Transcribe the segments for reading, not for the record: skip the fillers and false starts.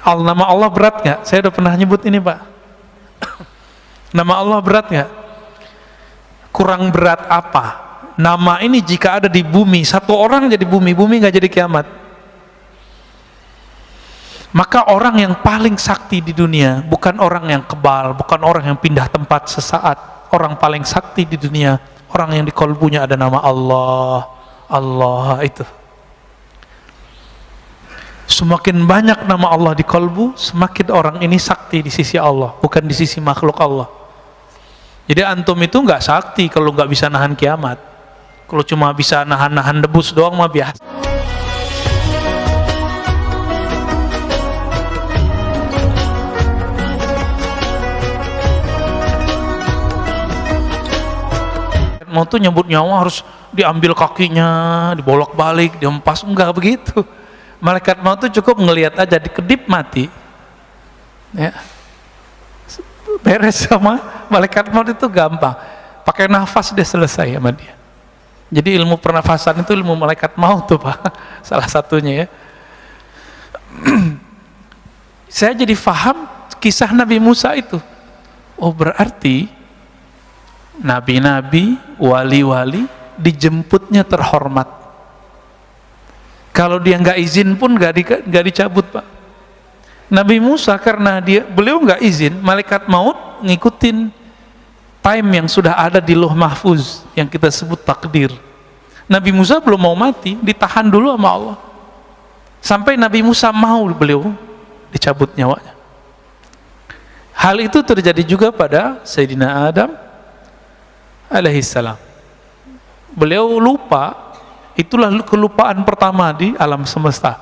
Nama Allah berat nggak? Saya udah pernah nyebut ini Pak. Nama Allah berat nggak? Kurang berat apa? Nama ini jika ada di bumi, satu orang jadi bumi nggak jadi kiamat. Maka orang yang paling sakti di dunia bukan orang yang kebal, bukan orang yang pindah tempat sesaat. Orang paling sakti di dunia orang yang di kolbunya ada nama Allah. Allah itu. Semakin banyak nama Allah di kolbu, semakin orang ini sakti di sisi Allah, bukan di sisi makhluk Allah. Jadi antum itu nggak sakti kalau nggak bisa nahan kiamat. Kalau cuma bisa nahan debus doang mah biasa. Mau tuh nyebut nyawa harus diambil kakinya, dibolak-balik, dihempas, enggak begitu. Malaikat maut itu cukup ngelihat aja, dikedip mati. Ya. Beres sama malaikat maut itu gampang. Pakai nafas dia selesai sama dia. Jadi ilmu pernafasan itu ilmu malaikat maut tuh Pak. Salah satunya ya. Saya jadi faham kisah Nabi Musa itu. Oh berarti nabi-nabi, wali-wali dijemputnya terhormat. Kalau dia nggak izin pun nggak dicabut Pak. Nabi Musa karena beliau nggak izin, malaikat maut ngikutin time yang sudah ada di Lauh Mahfuz yang kita sebut takdir. Nabi Musa belum mau mati, ditahan dulu sama Allah. Sampai Nabi Musa mau beliau dicabut nyawanya. Hal itu terjadi juga pada Sayyidina Adam alaihissalam. Beliau lupa, itulah kelupaan pertama di alam semesta.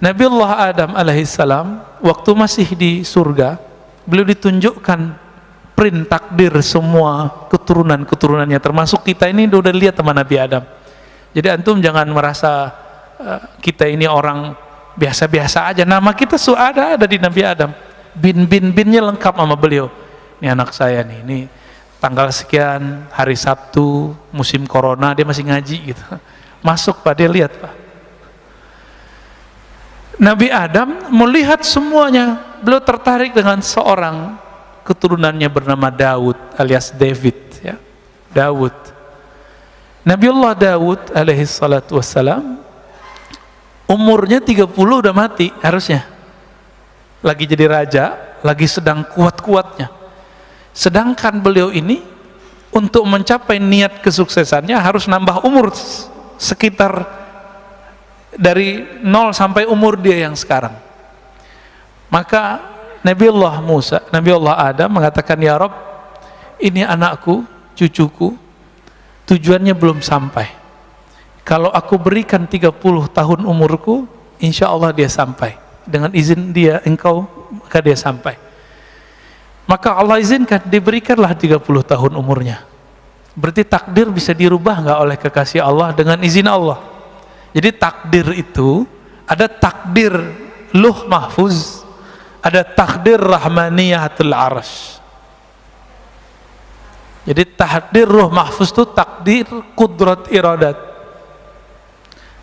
Nabi Allah Adam alaihissalam waktu masih di surga, beliau ditunjukkan print takdir semua keturunan-keturunannya, termasuk kita ini udah lihat sama Nabi Adam. Jadi antum jangan merasa kita ini orang biasa-biasa aja. Nama kita ada di Nabi Adam. Binnya lengkap sama beliau. Ini anak saya nih, ini tanggal sekian, hari Sabtu, musim corona, dia masih ngaji gitu. Masuk Pak, dia lihat Pak. Nabi Adam melihat semuanya, beliau tertarik dengan seorang keturunannya bernama Daud alias David ya. Daud. Nabiullah Daud alaihi salatu wassalam umurnya 30 udah mati harusnya. Lagi jadi raja, lagi sedang kuat-kuatnya. Sedangkan beliau ini untuk mencapai niat kesuksesannya harus nambah umur sekitar dari 0 sampai umur dia yang sekarang. Maka Nabiullah Musa, Nabiullah Adam mengatakan, ya Rabb, ini anakku, cucuku, tujuannya belum sampai. Kalau aku berikan 30 tahun umurku, insya Allah dia sampai. Dengan izin dia, engkau, maka dia sampai. Maka Allah izinkan, diberikanlah 30 tahun umurnya. Berarti takdir bisa dirubah nggak oleh kekasih Allah dengan izin Allah. Jadi takdir itu ada takdir Lauh Mahfuz, ada takdir Rahmaniyatul Arsy. Jadi takdir Lauh Mahfuz itu takdir kudrat iradat.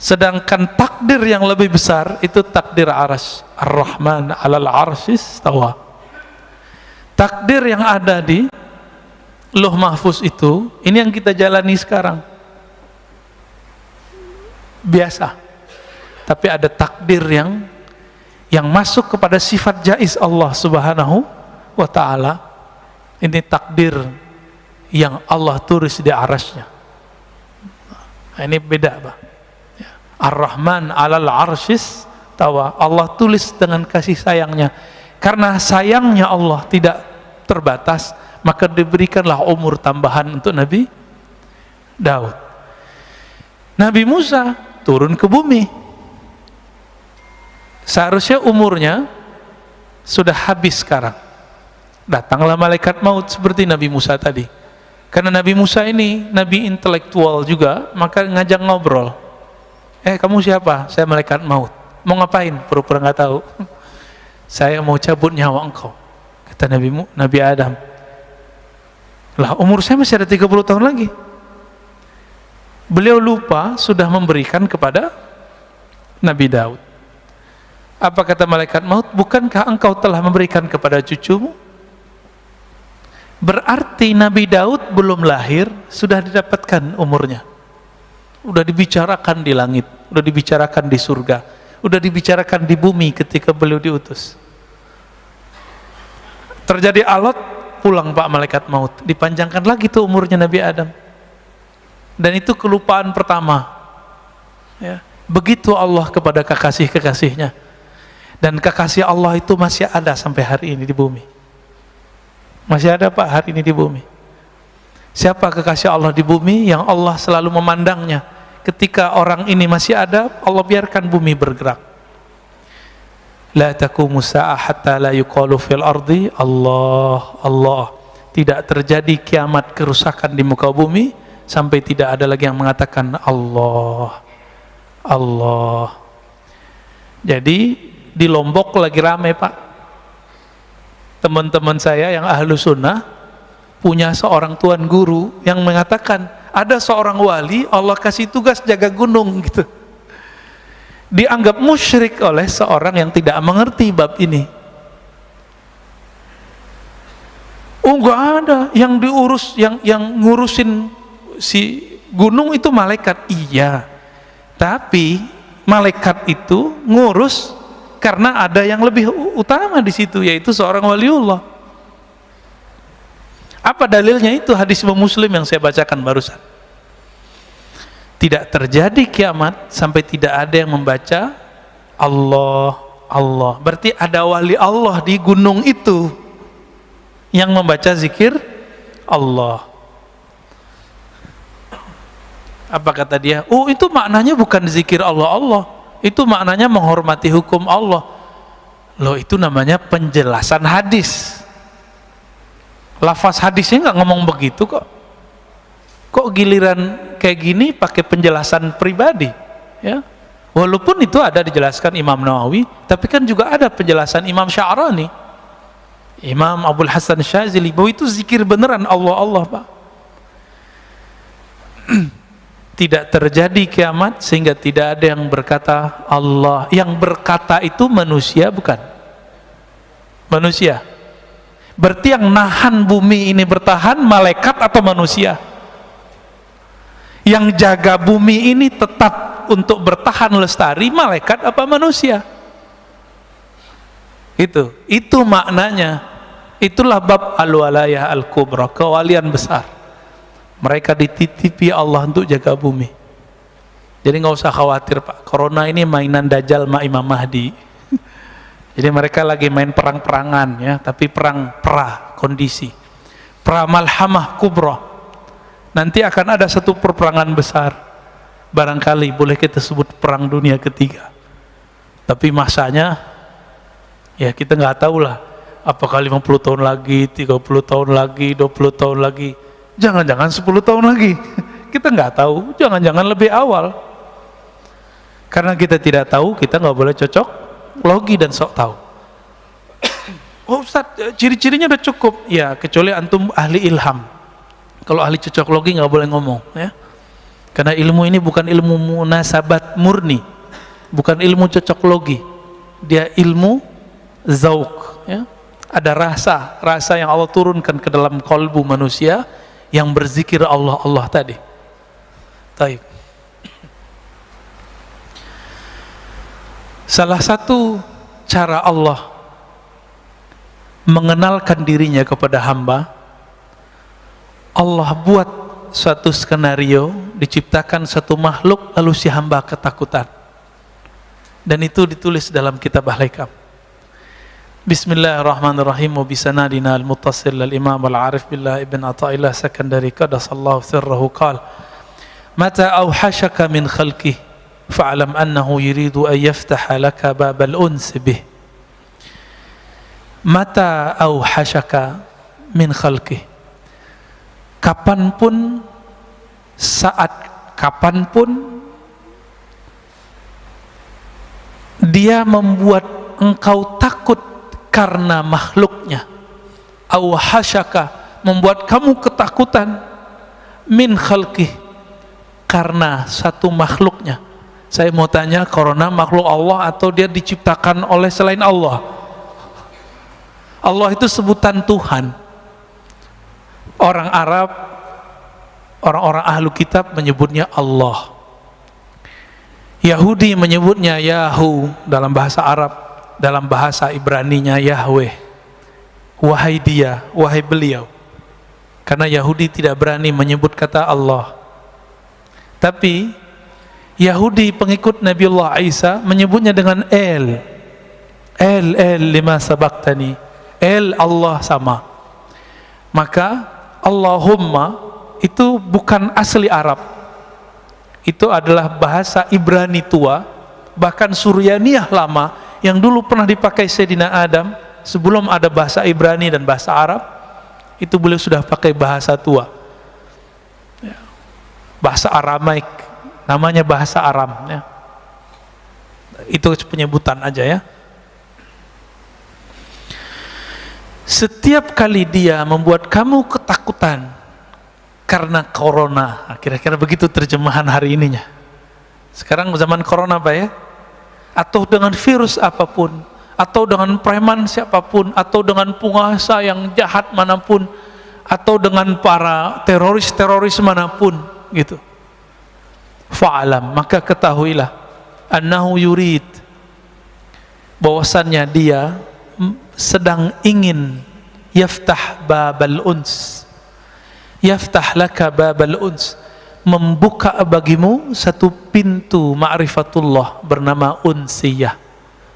Sedangkan takdir yang lebih besar itu takdir Arsy. Ar-Rahman 'alal 'arsy istawa. Takdir yang ada di Lauh Mahfuz itu, ini yang kita jalani sekarang. Biasa, tapi ada takdir yang masuk kepada sifat jaiz Allah subhanahu wa ta'ala. Ini takdir yang Allah tulis di arasnya. Nah, ini beda Pak. Ar-Rahman 'alal 'arsyis tawa. Allah tulis dengan kasih sayangnya. Karena sayangnya Allah tidak terbatas, maka diberikanlah umur tambahan untuk Nabi Daud. Nabi Musa turun ke bumi, seharusnya umurnya sudah habis sekarang. Datanglah malaikat maut seperti Nabi Musa tadi. Karena Nabi Musa ini Nabi intelektual juga, maka ngajak ngobrol. Kamu siapa? Saya malaikat maut. Mau ngapain? Pura-pura nggak tahu. Saya mau cabut nyawa engkau, kata Nabi Adam. Lah umur saya masih ada 30 tahun lagi. Beliau lupa sudah memberikan kepada Nabi Daud. Apa kata malaikat maut? Bukankah engkau telah memberikan kepada cucumu? Berarti Nabi Daud belum lahir sudah didapatkan umurnya, udah dibicarakan di langit, udah dibicarakan di surga, udah dibicarakan di bumi ketika beliau diutus. Terjadi alot, pulang Pak malaikat maut, dipanjangkan lagi tuh umurnya Nabi Adam. Dan itu kelupaan pertama ya. Begitu Allah kepada kekasih-kekasihnya, dan kekasih Allah itu masih ada sampai hari ini di bumi. Masih ada Pak hari ini di bumi. Siapa kekasih Allah di bumi yang Allah selalu memandangnya? Ketika orang ini masih ada, Allah biarkan bumi bergerak. La taqumu sa'ah hatta la yuqalu fil ardi Allah Allah. Tidak terjadi kiamat kerusakan di muka bumi sampai tidak ada lagi yang mengatakan Allah Allah. Jadi di Lombok lagi rame Pak. Teman-teman saya yang ahlu sunnah punya seorang tuan guru yang mengatakan ada seorang wali Allah kasih tugas jaga gunung gitu. Dianggap musyrik oleh seorang yang tidak mengerti bab ini. Oh enggak ada yang diurus, yang ngurusin si gunung itu malaikat. Iya, tapi malaikat itu ngurus karena ada yang lebih utama di situ, yaitu seorang waliullah. Apa dalilnya? Itu hadis Muslim yang saya bacakan barusan. Tidak terjadi kiamat sampai tidak ada yang membaca Allah Allah. Berarti ada wali Allah di gunung itu yang membaca zikir Allah. Apa kata dia? Oh itu maknanya bukan zikir Allah Allah, itu maknanya menghormati hukum Allah. Loh itu namanya penjelasan hadis. Lafaz hadisnya nggak ngomong begitu kok. Kok giliran kayak gini pakai penjelasan pribadi ya? Walaupun itu ada dijelaskan Imam Nawawi, tapi kan juga ada penjelasan Imam Sya'rani, Imam Abdul Hasan Syazili, bahwa itu zikir beneran Allah Allah Pak. Tidak terjadi kiamat sehingga tidak ada yang berkata Allah. Yang berkata itu manusia bukan? Manusia. Berarti yang nahan bumi ini bertahan malaikat atau manusia? Yang jaga bumi ini tetap untuk bertahan lestari malaikat apa manusia? Itu maknanya. Itulah bab al-walayah al-kubra, kewalian besar. Mereka dititipi Allah untuk jaga bumi. Jadi nggak usah khawatir Pak, corona ini mainan Dajjal sama Imam Mahdi. Jadi mereka lagi main perang-perangan ya, tapi perang pra kondisi, pra malhamah kubra. Nanti akan ada satu perperangan besar, barangkali boleh kita sebut perang dunia ketiga. Tapi masanya ya kita nggak tahu lah, apakah 50 tahun lagi, 30 tahun lagi, 20 tahun lagi, jangan-jangan 10 tahun lagi. Kita nggak tahu, jangan-jangan lebih awal. Karena kita tidak tahu, kita nggak boleh cocok logi dan sok tahu. Oh Ustaz, ciri-cirinya udah cukup ya, kecuali antum ahli ilham. Kalau ahli cocok logi nggak boleh ngomong ya, karena ilmu ini bukan ilmu munasabat murni, bukan ilmu cocok logi, dia ilmu zauk ya. Ada rasa yang Allah turunkan ke dalam kolbu manusia yang berzikir Allah Allah tadi. Taib. Salah satu cara Allah mengenalkan dirinya kepada hamba, Allah buat suatu skenario, diciptakan satu makhluk lalu si hamba ketakutan, dan itu ditulis dalam kitab Al-Hikam. Bismillahirrahmanirrahim. Wa bisanadina al-muttasil al-imam al-arif billah ibn Athaillah Sakandari qadasallahu sirrahu qala mata awhashaka min khalqih fa'lam annahu yuridu an yaftaha laka babal uns bih. Mata awhashaka min khalqih, kapanpun, saat kapanpun dia membuat engkau takut karena makhluknya. Awhashaka, membuat kamu ketakutan, min khalqih, karena satu makhluknya. Saya mau tanya, corona makhluk Allah atau dia diciptakan oleh selain Allah? Allah itu sebutan Tuhan. Orang Arab, orang-orang ahlu kitab menyebutnya Allah. Yahudi menyebutnya Yahu dalam bahasa Arab, dalam bahasa Ibraninya Yahweh. Wahai dia, wahai beliau. Karena Yahudi tidak berani menyebut kata Allah. Tapi Yahudi pengikut Nabiullah Isa menyebutnya dengan El lima sabaktani, El Allah sama. Maka Allahumma itu bukan asli Arab, itu adalah bahasa Ibrani tua, bahkan Suryaniyah lama yang dulu pernah dipakai Sayyidina Adam sebelum ada bahasa Ibrani dan bahasa Arab. Itu beliau sudah pakai bahasa tua, bahasa Aramaik, namanya bahasa Aram ya. Itu penyebutan aja ya. Setiap kali dia membuat kamu ketakutan karena corona, kira-kira begitu terjemahan hari ininya. Sekarang zaman corona Pak ya, atau dengan virus apapun, atau dengan preman siapapun, atau dengan penguasa yang jahat manapun, atau dengan para teroris manapun gitu. Fa'alam, maka ketahuilah annahu yurid, bahwasannya dia sedang ingin yaftah babal uns, yaftah laka babal uns, membuka bagimu satu pintu ma'rifatullah bernama unsiyah.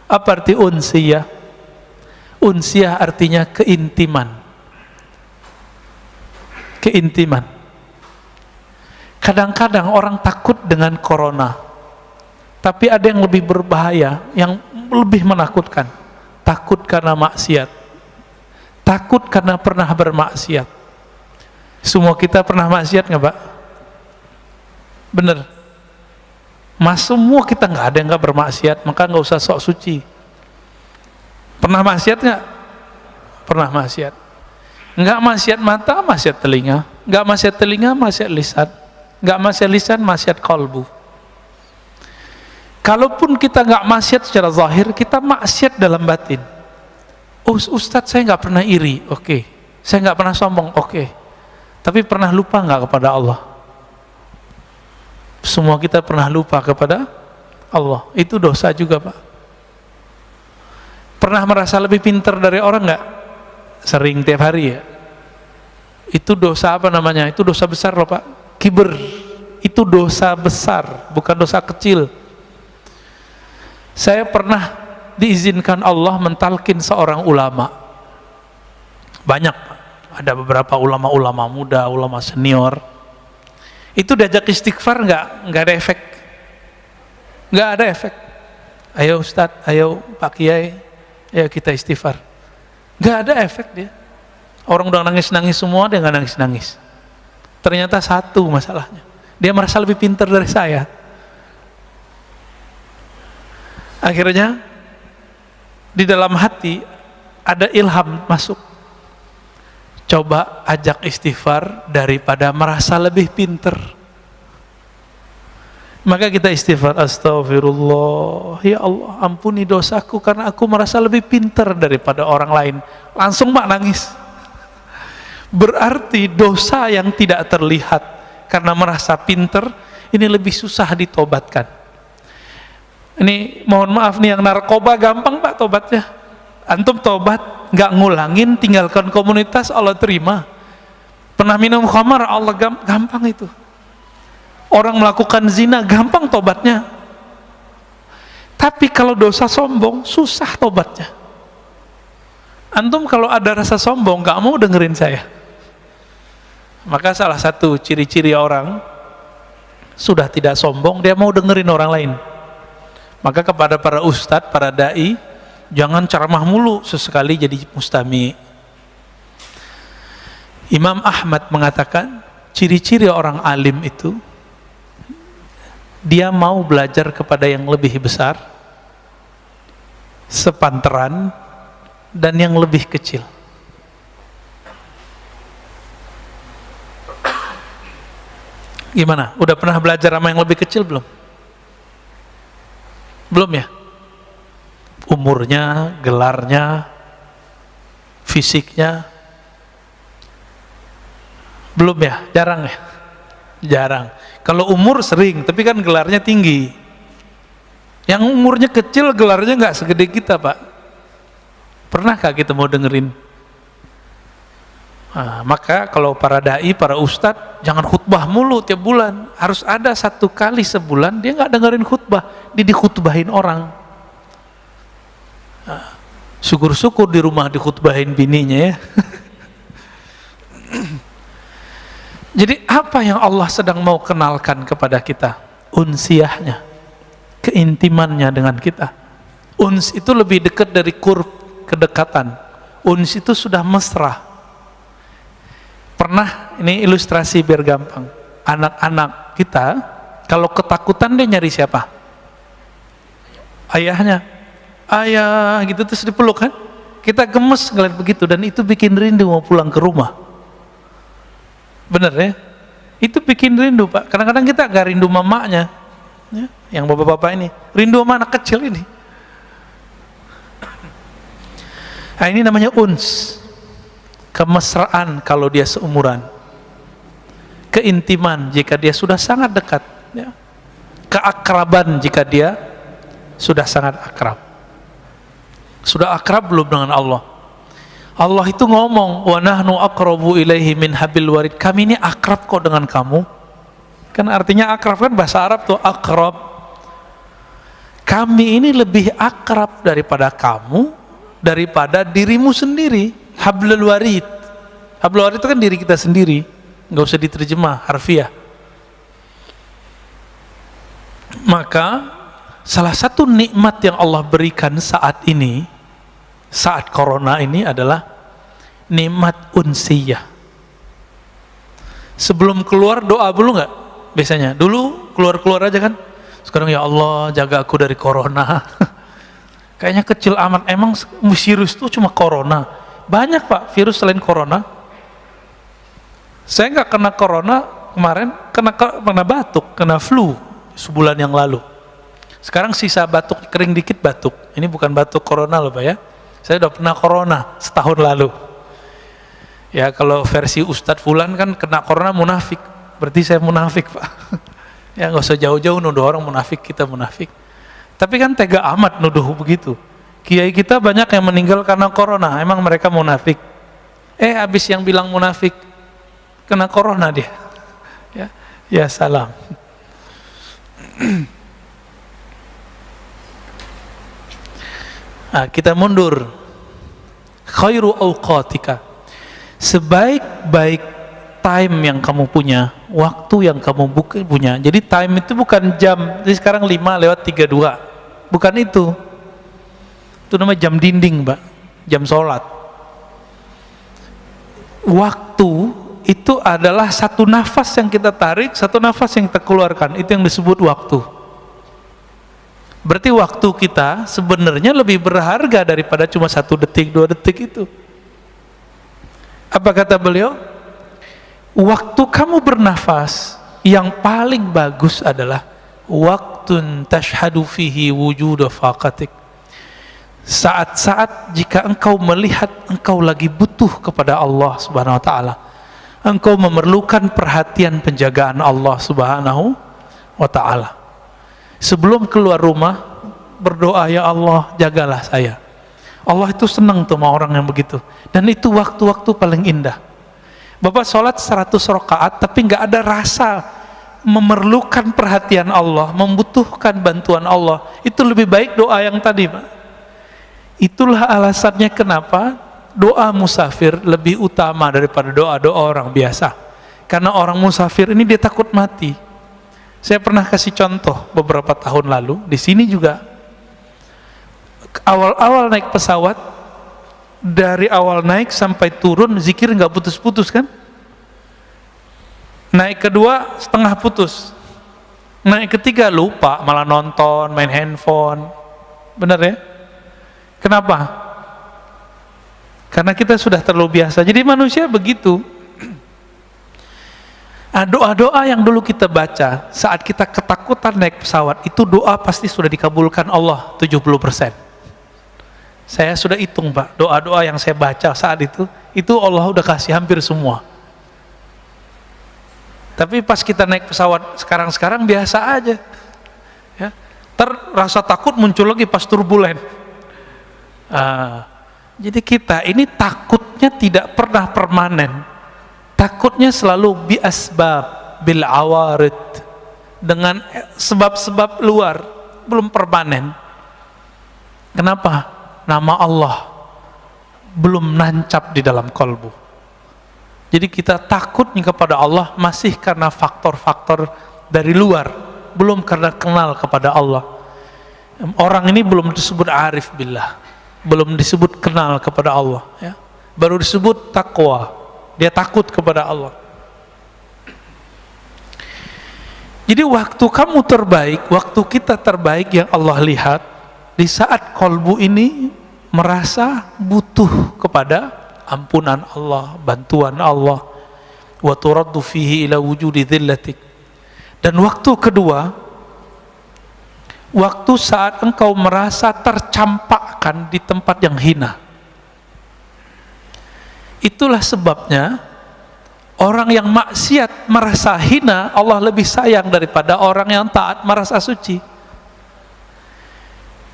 Apa arti unsiyah? Unsiyah artinya keintiman. Keintiman. Kadang-kadang orang takut dengan corona, tapi ada yang lebih berbahaya, yang lebih menakutkan. Takut karena maksiat, takut karena pernah bermaksiat. Semua kita pernah maksiat nggak Pak? Bener? Semua kita nggak ada yang nggak bermaksiat, maka nggak usah sok suci. Pernah maksiat nggak? Pernah maksiat. Nggak maksiat mata, maksiat telinga. Nggak maksiat telinga, maksiat lisan. Nggak maksiat lisan, maksiat kalbu. Kalaupun kita nggak maksiat secara zahir, kita maksiat dalam batin. Ustadz, saya nggak pernah iri, oke. Saya nggak pernah sombong, oke. Tapi pernah lupa nggak kepada Allah? Semua kita pernah lupa kepada Allah. Itu dosa juga Pak. Pernah merasa lebih pintar dari orang nggak? Sering, tiap hari ya. Itu dosa apa namanya? Itu dosa besar loh Pak. Kiber. Itu dosa besar, bukan dosa kecil. Saya pernah diizinkan Allah mentalkin seorang ulama. Banyak Pak. Ada beberapa ulama-ulama muda, ulama senior. Itu diajak istighfar nggak ada efek. Nggak ada efek. Ayo Ustadz, ayo Pak Kiai, ayo kita istighfar. Nggak ada efek dia. Orang udah nangis-nangis semua, dia nggak nangis-nangis. Ternyata satu masalahnya, dia merasa lebih pintar dari saya. Akhirnya di dalam hati ada ilham masuk. Coba ajak istighfar daripada merasa lebih pintar. Maka kita istighfar, astagfirullah, ya Allah ampuni dosaku karena aku merasa lebih pintar daripada orang lain. Langsung Mak nangis. Berarti dosa yang tidak terlihat karena merasa pintar ini lebih susah ditobatkan. Ini mohon maaf nih, yang narkoba gampang Pak tobatnya. Antum tobat, nggak ngulangin, tinggalkan komunitas, Allah terima. Pernah minum khamar, Allah gampang itu. Orang melakukan zina, gampang tobatnya. Tapi kalau dosa sombong, susah tobatnya. Antum kalau ada rasa sombong, nggak mau dengerin saya. Maka salah satu ciri-ciri orang sudah tidak sombong, dia mau dengerin orang lain. Maka kepada para ustadz, para da'i, jangan ceramah mulu, sesekali jadi mustami. Imam Ahmad mengatakan ciri-ciri orang alim itu, dia mau belajar kepada yang lebih besar, sepantaran, dan yang lebih kecil. Gimana? Udah pernah belajar sama yang lebih kecil belum? Belum ya? Umurnya, gelarnya, fisiknya, belum ya? Jarang ya? Jarang. Kalau umur sering, tapi kan gelarnya tinggi. Yang umurnya kecil, gelarnya nggak segede kita, Pak. Pernahkah kita mau dengerin? Nah, maka kalau para dai, para ustadz, jangan khutbah mulu tiap bulan. Harus ada 1 kali sebulan dia nggak dengerin khutbah, dia dikhutbahin orang. Nah, syukur-syukur di rumah dikhutbahin bininya ya. Jadi apa yang Allah sedang mau kenalkan kepada kita? Unsiyahnya, keintimannya dengan kita. Uns itu lebih dekat dari qurb, kedekatan. Uns itu sudah mesra. Pernah, ini ilustrasi biar gampang. Anak-anak kita kalau ketakutan dia nyari siapa? Ayahnya. Ayah gitu terus dipeluk kan? Kita gemes ngeliat begitu, dan itu bikin rindu mau pulang ke rumah. Bener ya? Itu bikin rindu, Pak. Kadang-kadang kita gak rindu mamanya ya, yang bapak-bapak ini rindu sama anak kecil ini. Nah, ini namanya uns, kemesraan kalau dia seumuran, keintiman jika dia sudah sangat dekat ya. Keakraban jika dia sudah sangat akrab. Sudah akrab belum dengan Allah? Allah itu ngomong, wa nahnu aqrabu ilaihi min habil warid. Kami ini akrab kok dengan kamu. Kan artinya akrab kan bahasa Arab tuh akrab. Kami ini lebih akrab daripada kamu, daripada dirimu sendiri. Hablul warid. Hablul warid itu kan diri kita sendiri. Nggak usah diterjemah harfiah. Maka salah satu nikmat yang Allah berikan saat ini, saat corona ini, adalah nikmat unsiyah. Sebelum keluar doa dulu nggak? Biasanya dulu keluar aja kan. Sekarang ya Allah jaga aku dari corona. Kayaknya kecil amat. Emang virus itu cuma corona? Banyak Pak virus selain corona. Saya nggak kena corona kemarin, kena batuk, kena flu sebulan yang lalu. Sekarang sisa batuk, kering dikit batuk. Ini bukan batuk corona loh Pak ya. Saya udah pernah corona setahun lalu. Ya kalau versi Ustadz Fulan kan kena corona munafik. Berarti saya munafik Pak. Ya nggak usah jauh-jauh nuduh orang munafik, kita munafik. Tapi kan tega amat nuduh begitu. Kiai kita banyak yang meninggal karena corona. Emang mereka munafik? Habis yang bilang munafik kena corona dia. Ya salam. Nah, kita mundur. Khairu awqatika, sebaik-baik time yang kamu punya, waktu yang kamu punya. Jadi time itu bukan jam. Jadi sekarang 5:32. Bukan itu. Itu namanya jam dinding, Mbak. Jam sholat. Waktu itu adalah satu nafas yang kita tarik, satu nafas yang kita keluarkan. Itu yang disebut waktu. Berarti waktu kita sebenarnya lebih berharga daripada cuma 1 detik, 2 detik itu. Apa kata beliau? Waktu kamu bernafas yang paling bagus adalah waktun tashhadu fihi wujuda faqatik. Saat-saat jika engkau melihat engkau lagi butuh kepada Allah Subhanahu wa taala. Engkau memerlukan perhatian penjagaan Allah Subhanahu wa taala. Sebelum keluar rumah berdoa, ya Allah jagalah saya. Allah itu senang tuh sama orang yang begitu. Dan itu waktu-waktu paling indah. Bapak sholat 100 rakaat tapi nggak ada rasa memerlukan perhatian Allah, membutuhkan bantuan Allah. Itu lebih baik doa yang tadi Pak. Itulah alasannya kenapa doa musafir lebih utama daripada doa-doa orang biasa. Karena orang musafir ini dia takut mati. Saya pernah kasih contoh beberapa tahun lalu, di sini juga. Awal-awal naik pesawat, dari awal naik sampai turun, zikir nggak putus-putus kan? Naik kedua, setengah putus. Naik ketiga, lupa, malah nonton, main handphone. Benar ya? Kenapa? Karena kita sudah terlalu biasa. Jadi manusia begitu. Doa-doa yang dulu kita baca saat kita ketakutan naik pesawat, itu doa pasti sudah dikabulkan Allah 70%. Saya sudah hitung Pak, doa-doa yang saya baca saat itu Allah udah kasih hampir semua. Tapi pas kita naik pesawat sekarang biasa aja ya. Rasa takut muncul lagi pas turbulen. Jadi kita ini takutnya tidak pernah permanen. Takutnya selalu bi asbab bil awarid, dengan sebab-sebab luar, belum permanen. Kenapa? Nama Allah belum nancap di dalam kalbu. Jadi kita takutnya kepada Allah masih karena faktor-faktor dari luar, belum karena kenal kepada Allah. Orang ini belum disebut arif billah, belum disebut kenal kepada Allah ya. Baru disebut takwa, dia takut kepada Allah. Jadi waktu kamu terbaik, waktu kita terbaik yang Allah lihat di saat kalbu ini merasa butuh kepada ampunan Allah, bantuan Allah, wa turaddu fihi ila wujudi dhillatik. Dan waktu kedua, waktu saat engkau merasa tercampakkan di tempat yang hina. Itulah sebabnya orang yang maksiat merasa hina, Allah lebih sayang daripada orang yang taat merasa suci.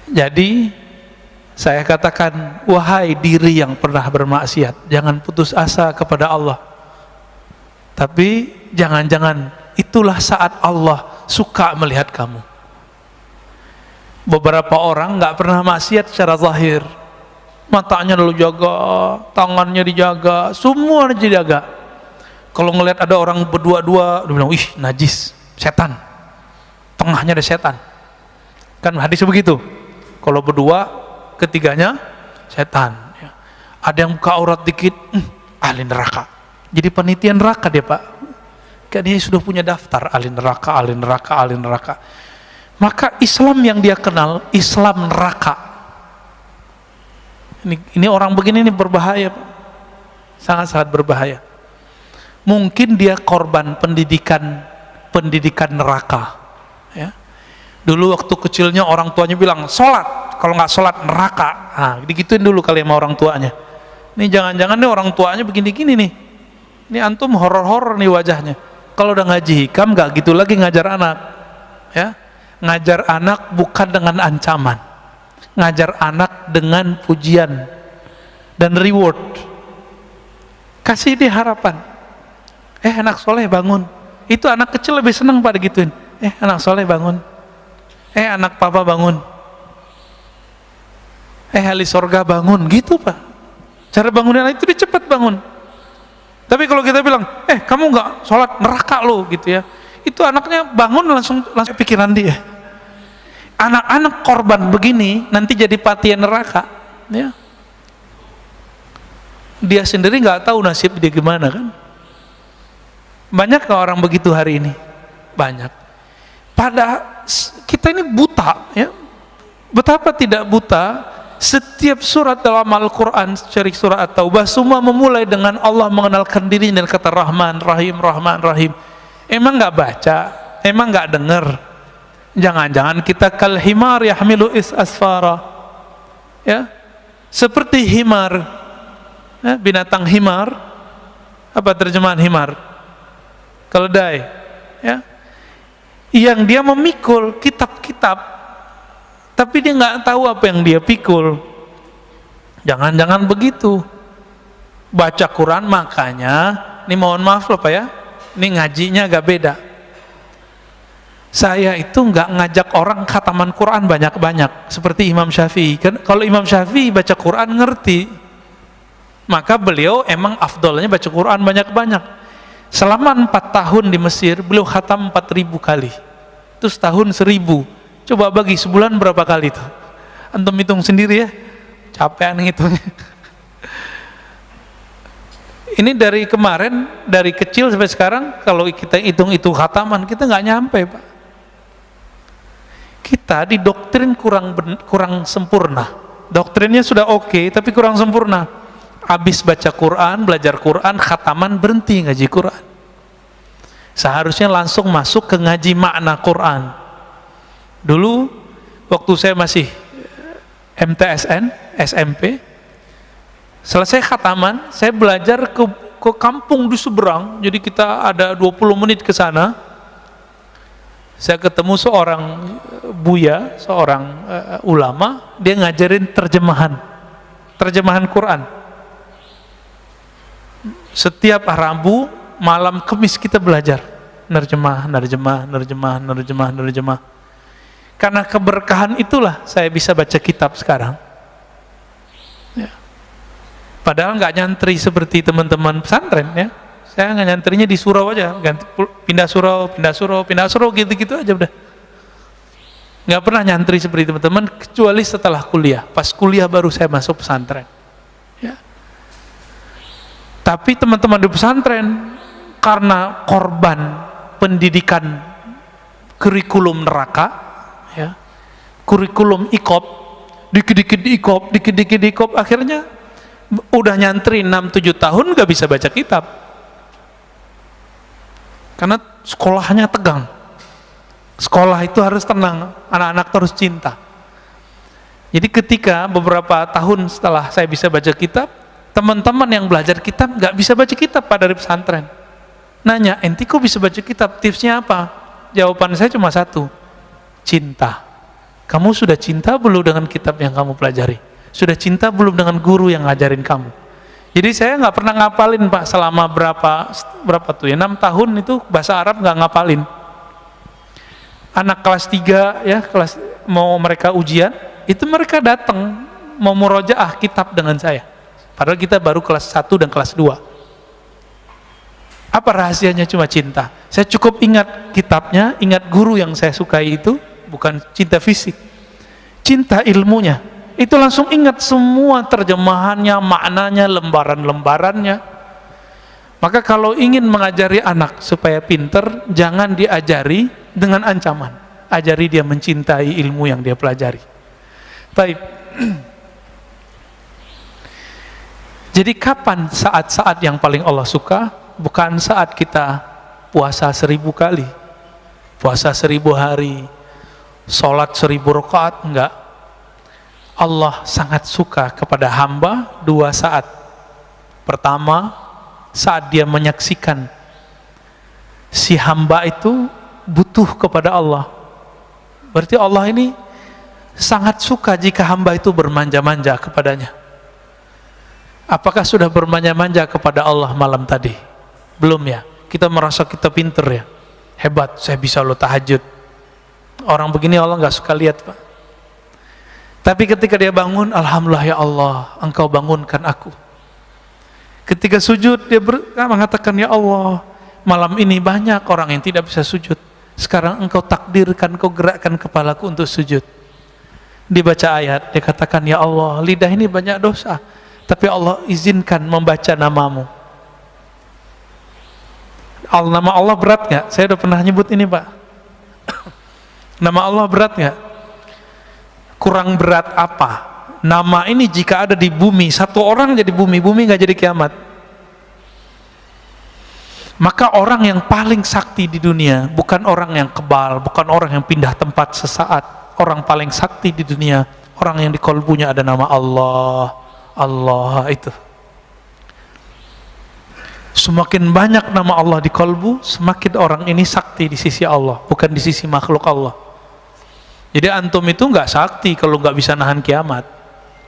Jadi saya katakan, wahai diri yang pernah bermaksiat, jangan putus asa kepada Allah. Tapi jangan-jangan itulah saat Allah suka melihat kamu. Beberapa orang nggak pernah maksiat secara zahir, matanya lalu jaga, tangannya dijaga, semua dijaga. Kalau ngelihat ada orang berdua-dua, dia bilang, ih najis, setan, tengahnya ada setan. Kan hadis begitu. Kalau berdua, ketiganya setan ya. Ada yang buka aurat dikit, ahli neraka. Jadi panitia neraka dia Pak. Kan dia sudah punya daftar ahli neraka, ahli neraka, ahli neraka. Maka Islam yang dia kenal Islam neraka. Ini orang begini ini berbahaya Pak. Sangat-sangat berbahaya. Mungkin dia korban pendidikan neraka ya. Dulu waktu kecilnya orang tuanya bilang sholat, kalau nggak sholat neraka. Nah, digituin dulu kali sama orang tuanya. Ini jangan-jangan nih orang tuanya begini-gini nih. Ini antum horor-horor nih wajahnya. Kalau udah ngaji hikam nggak gitu lagi ngajar anak, ya. Ngajar anak bukan dengan ancaman, ngajar anak dengan pujian dan reward. Kasih dia harapan. Anak soleh bangun. Itu anak kecil lebih senang pada gituin. Anak soleh bangun. Anak papa bangun. Ahli sorga bangun, gitu Pak. Cara bangunin anak itu dia cepat bangun. Tapi kalau kita bilang, kamu nggak sholat neraka lo, gitu ya. Itu anaknya bangun langsung pikiran dia. Anak-anak korban begini nanti jadi patian neraka, ya. Dia sendiri nggak tahu nasib dia gimana kan. Banyak orang begitu hari ini, banyak. Kita ini buta ya. Betapa tidak buta. Setiap surat dalam Al-Quran, cari surat At-Taubah, semua memulai dengan Allah mengenalkan diri dan kata Rahman, Rahim, Rahman, Rahim. Emang nggak baca? Emang nggak dengar? Jangan-jangan kita kal himar yahmilu asfara, ya, seperti himar, ya, binatang himar. Apa terjemahan himar? Keledai, ya, yang dia memikul kitab-kitab, tapi dia nggak tahu apa yang dia pikul. Jangan-jangan begitu. Baca Quran, makanya ini mohon maaf loh Pak ya, ini ngajinya agak beda. Saya itu nggak ngajak orang khataman Quran banyak-banyak seperti Imam Syafi'i. Kan kalau Imam Syafi'i baca Quran ngerti, maka beliau emang afdolnya baca Quran banyak-banyak. Selama 4 tahun di Mesir, beliau khatam 4.000 kali. Itu setahun 1.000. Coba bagi sebulan berapa kali tuh? Antum hitung sendiri ya. Capek ngitungnya. Ini dari kemarin, dari kecil sampai sekarang, kalau kita hitung-hitung khataman, kita nggak nyampe Pak. Kita didoktrin kurang sempurna. Doktrinnya sudah oke, tapi kurang sempurna. Habis baca Quran, belajar Quran, khataman, berhenti ngaji Quran. Seharusnya langsung masuk ke ngaji makna Quran. Dulu waktu saya masih MTSN, SMP, selesai khataman, saya belajar ke kampung di seberang. Jadi kita ada 20 menit ke sana. Saya ketemu seorang buya, seorang ulama, dia ngajarin terjemahan Quran. Setiap Rabu malam Kamis kita belajar nerjemah. Karena keberkahan itulah saya bisa baca kitab sekarang. Ya. Padahal nggak nyantri seperti teman-teman pesantren ya. Saya nggak nyantrinya di surau aja, ganti pindah surau gitu-gitu aja udah. Nggak pernah nyantri seperti teman-teman kecuali setelah kuliah. Pas kuliah baru saya masuk pesantren. Ya. Tapi teman-teman di pesantren karena korban pendidikan kurikulum neraka, ya, kurikulum ikop, dikit-dikit diikop, akhirnya udah nyantri 6-7 tahun gak bisa baca kitab karena sekolahnya tegang. Sekolah itu harus tenang, anak-anak terus cinta. Jadi ketika beberapa tahun setelah saya bisa baca kitab, teman-teman yang belajar kitab gak bisa baca kitab pada dari pesantren. Nanya, enti kok bisa baca kitab, tipsnya apa? Jawaban saya cuma satu, cinta. Kamu sudah cinta belum dengan kitab yang kamu pelajari? Sudah cinta belum dengan guru yang ngajarin kamu? Jadi saya nggak pernah ngapalin Pak selama berapa tuh ya, 6 tahun itu bahasa Arab nggak ngapalin. Anak kelas 3 ya, kelas mau mereka ujian, itu mereka datang mau murojaah kitab dengan saya. Padahal kita baru kelas 1 dan kelas 2. Apa rahasianya? Cuma cinta. Saya cukup ingat kitabnya, ingat guru yang saya sukai itu, bukan cinta fisik, cinta ilmunya. Itu langsung ingat semua terjemahannya, maknanya, lembaran-lembarannya. Maka kalau ingin mengajari anak supaya pinter, jangan diajari dengan ancaman. Ajari dia mencintai ilmu yang dia pelajari. Baik. Jadi kapan saat-saat yang paling Allah suka? Bukan saat kita puasa 1000 kali, puasa 1000 hari, sholat 1000 rakaat, enggak. Allah sangat suka kepada hamba 2 saat. Pertama, saat dia menyaksikan si hamba itu butuh kepada Allah. Berarti Allah ini sangat suka jika hamba itu bermanja-manja kepadanya. Apakah sudah bermanja-manja kepada Allah malam tadi? Belum ya? Kita merasa kita pinter ya, hebat, saya bisa lo tahajud. Orang begini Allah nggak suka lihat Pak. Tapi ketika dia bangun, alhamdulillah ya Allah, Engkau bangunkan aku. Ketika sujud dia mengatakan, ya Allah, malam ini banyak orang yang tidak bisa sujud. Sekarang Engkau takdirkan, Engkau gerakkan kepalaku untuk sujud. Dibaca ayat, dia katakan, ya Allah, lidah ini banyak dosa, tapi Allah izinkan membaca namamu. Nama Allah berat nggak? Saya udah pernah nyebut ini Pak. Nama Allah berat nggak? Kurang berat apa? Nama ini jika ada di bumi, satu orang jadi bumi nggak jadi kiamat. Maka orang yang paling sakti di dunia bukan orang yang kebal, bukan orang yang pindah tempat sesaat. Orang paling sakti di dunia, orang yang di kolbunya ada nama Allah. Allah itu. Semakin banyak nama Allah di kolbu, semakin orang ini sakti di sisi Allah, bukan di sisi makhluk Allah. Jadi antum itu nggak sakti kalau nggak bisa nahan kiamat.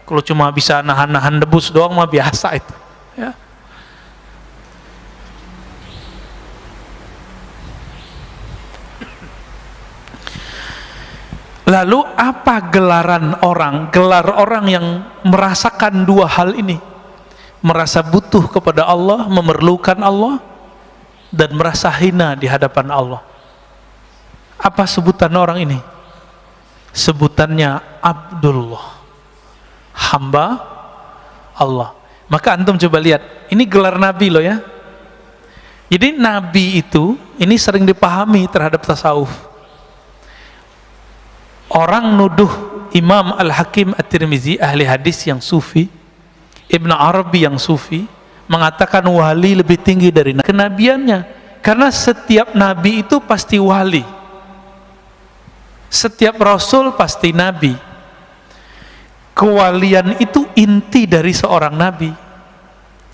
Kalau cuma bisa nahan debus doang mah biasa itu. Ya. Lalu apa gelaran orang? Gelar orang yang merasakan 2 hal ini. Merasa butuh kepada Allah, memerlukan Allah, dan merasa hina di hadapan Allah. Apa sebutan orang ini? Sebutannya Abdullah, hamba Allah. Maka antum coba lihat, ini gelar Nabi loh ya. Jadi Nabi itu, ini sering dipahami terhadap tasawuf. Orang nuduh Imam Al-Hakim At-Tirmizi, ahli hadis yang sufi, Ibn Arabi yang sufi, mengatakan wali lebih tinggi dari kenabiannya. Karena setiap nabi itu pasti wali, setiap rasul pasti nabi. Kewalian itu inti dari seorang nabi.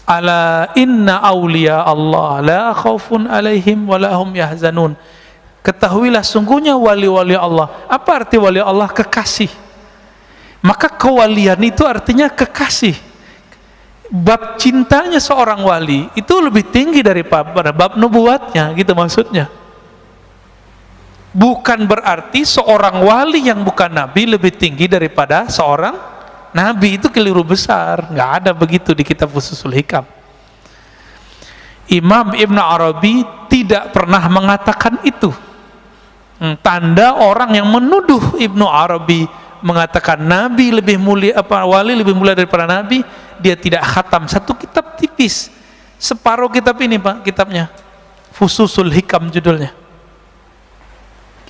Ala inna awliya Allah la khaufun alaihim wa la hum yahzanun. Ketahuilah sungguhnya wali-wali Allah. Apa arti wali Allah? Kekasih. Maka kewalian itu artinya kekasih. Bab cintanya seorang wali itu lebih tinggi daripada bab nubuatnya, gitu maksudnya. Bukan berarti seorang wali yang bukan nabi lebih tinggi daripada seorang nabi. Itu keliru besar, nggak ada begitu di kitab Fususul Hikam. Imam Ibn Arabi tidak pernah mengatakan itu. Tanda orang yang menuduh Ibn Arabi mengatakan nabi lebih mulia, wali lebih mulia daripada nabi, dia tidak khatam satu kitab tipis, separuh kitab ini Pak, kitabnya Fususul Hikam judulnya.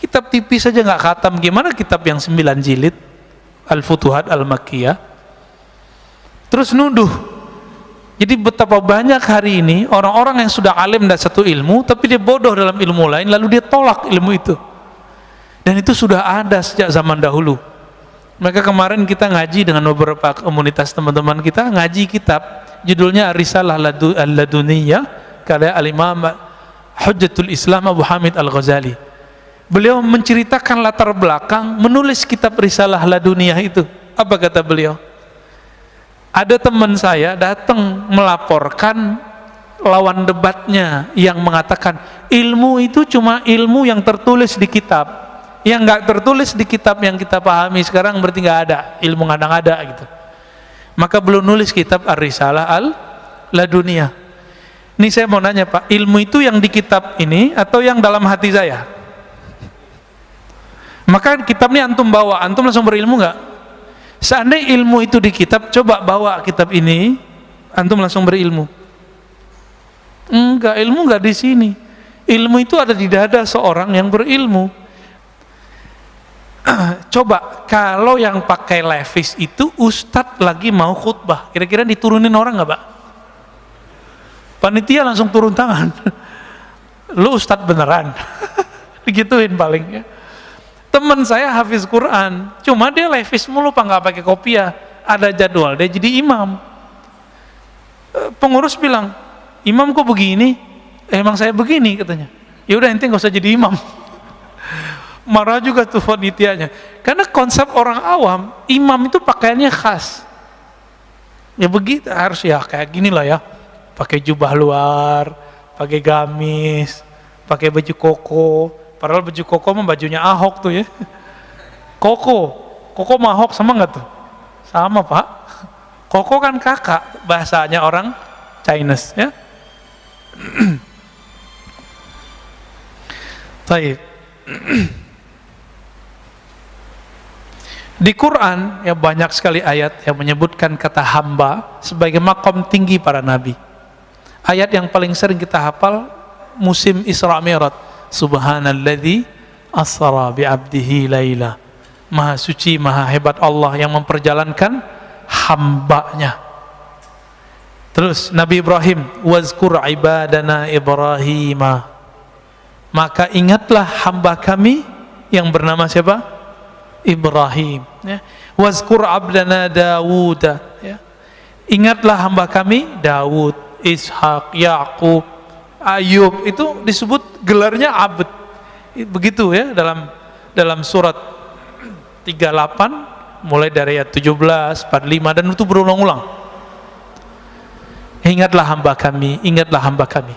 Kitab tipis saja nggak khatam, gimana kitab yang 9 jilid Al-Futuhat Al-Makkiyah. Terus nuduh. Jadi betapa banyak hari ini orang-orang yang sudah alim dan satu ilmu, tapi dia bodoh dalam ilmu lain, lalu dia tolak ilmu itu. Dan itu sudah ada sejak zaman dahulu. Maka kemarin kita ngaji dengan beberapa komunitas teman-teman kita, ngaji kitab judulnya Risalah Al-Laduniyah karya Al-Imam Hujjatul Islam Abu Hamid Al-Ghazali. Beliau menceritakan latar belakang menulis kitab Risalah Laduniyah itu. Apa kata beliau? Ada teman saya datang melaporkan lawan debatnya yang mengatakan ilmu itu cuma ilmu yang tertulis di kitab. Yang nggak tertulis di kitab yang kita pahami sekarang berarti nggak ada, ilmu ngada-ngada gitu. Maka belum nulis kitab Ar-Risalah Al-Laduniyah. Ini saya mau nanya Pak, ilmu itu yang di kitab ini atau yang dalam hati saya? Maka kitab ini antum bawa, antum langsung berilmu nggak? Seandainya ilmu itu di kitab, coba bawa kitab ini, antum langsung berilmu. Enggak, ilmu nggak di sini. Ilmu itu ada di dada seorang yang berilmu. Coba kalau yang pakai levis itu ustadz lagi mau khutbah, kira-kira diturunin orang nggak Pak? Panitia langsung turun tangan. Lu ustadz beneran? Digituin paling ya. Teman saya hafiz Quran, cuma dia levis mulu Pak, nggak pakai kopiah. Ada jadwal dia jadi imam. Pengurus bilang, imam kok begini? Emang saya begini katanya. Ya udah ente nggak usah jadi imam. Marah juga tuh panitianya, karena konsep orang awam imam itu pakaiannya khas ya, begitu harus ya kayak gini lah ya, pakai jubah luar, pakai gamis, pakai baju koko, padahal baju koko mah bajunya Ahok tuh ya. Koko mah Ahok sama nggak tuh? Sama Pak. Koko kan kakak bahasanya orang Chinese ya. Baik. Di Quran ya banyak sekali ayat yang menyebutkan kata hamba sebagai makom tinggi para nabi. Ayat yang paling sering kita hafal musim Isra Mi'raj, Subhanalladzi asra bi 'abdihi laila. Maha suci, maha hebat Allah yang memperjalankan hambanya. Terus Nabi Ibrahim, wazkur ibadana Ibrahim. Maka ingatlah hamba kami yang bernama siapa? Ibrahim ya. Wazkur abdana Dawud ya. Ingatlah hamba kami Daud, Ishak, Yakub, Ayub, itu disebut gelarnya abd. Begitu ya dalam surat 38 mulai dari ayat 17, 45 dan itu berulang-ulang. Ingatlah hamba kami, ingatlah hamba kami.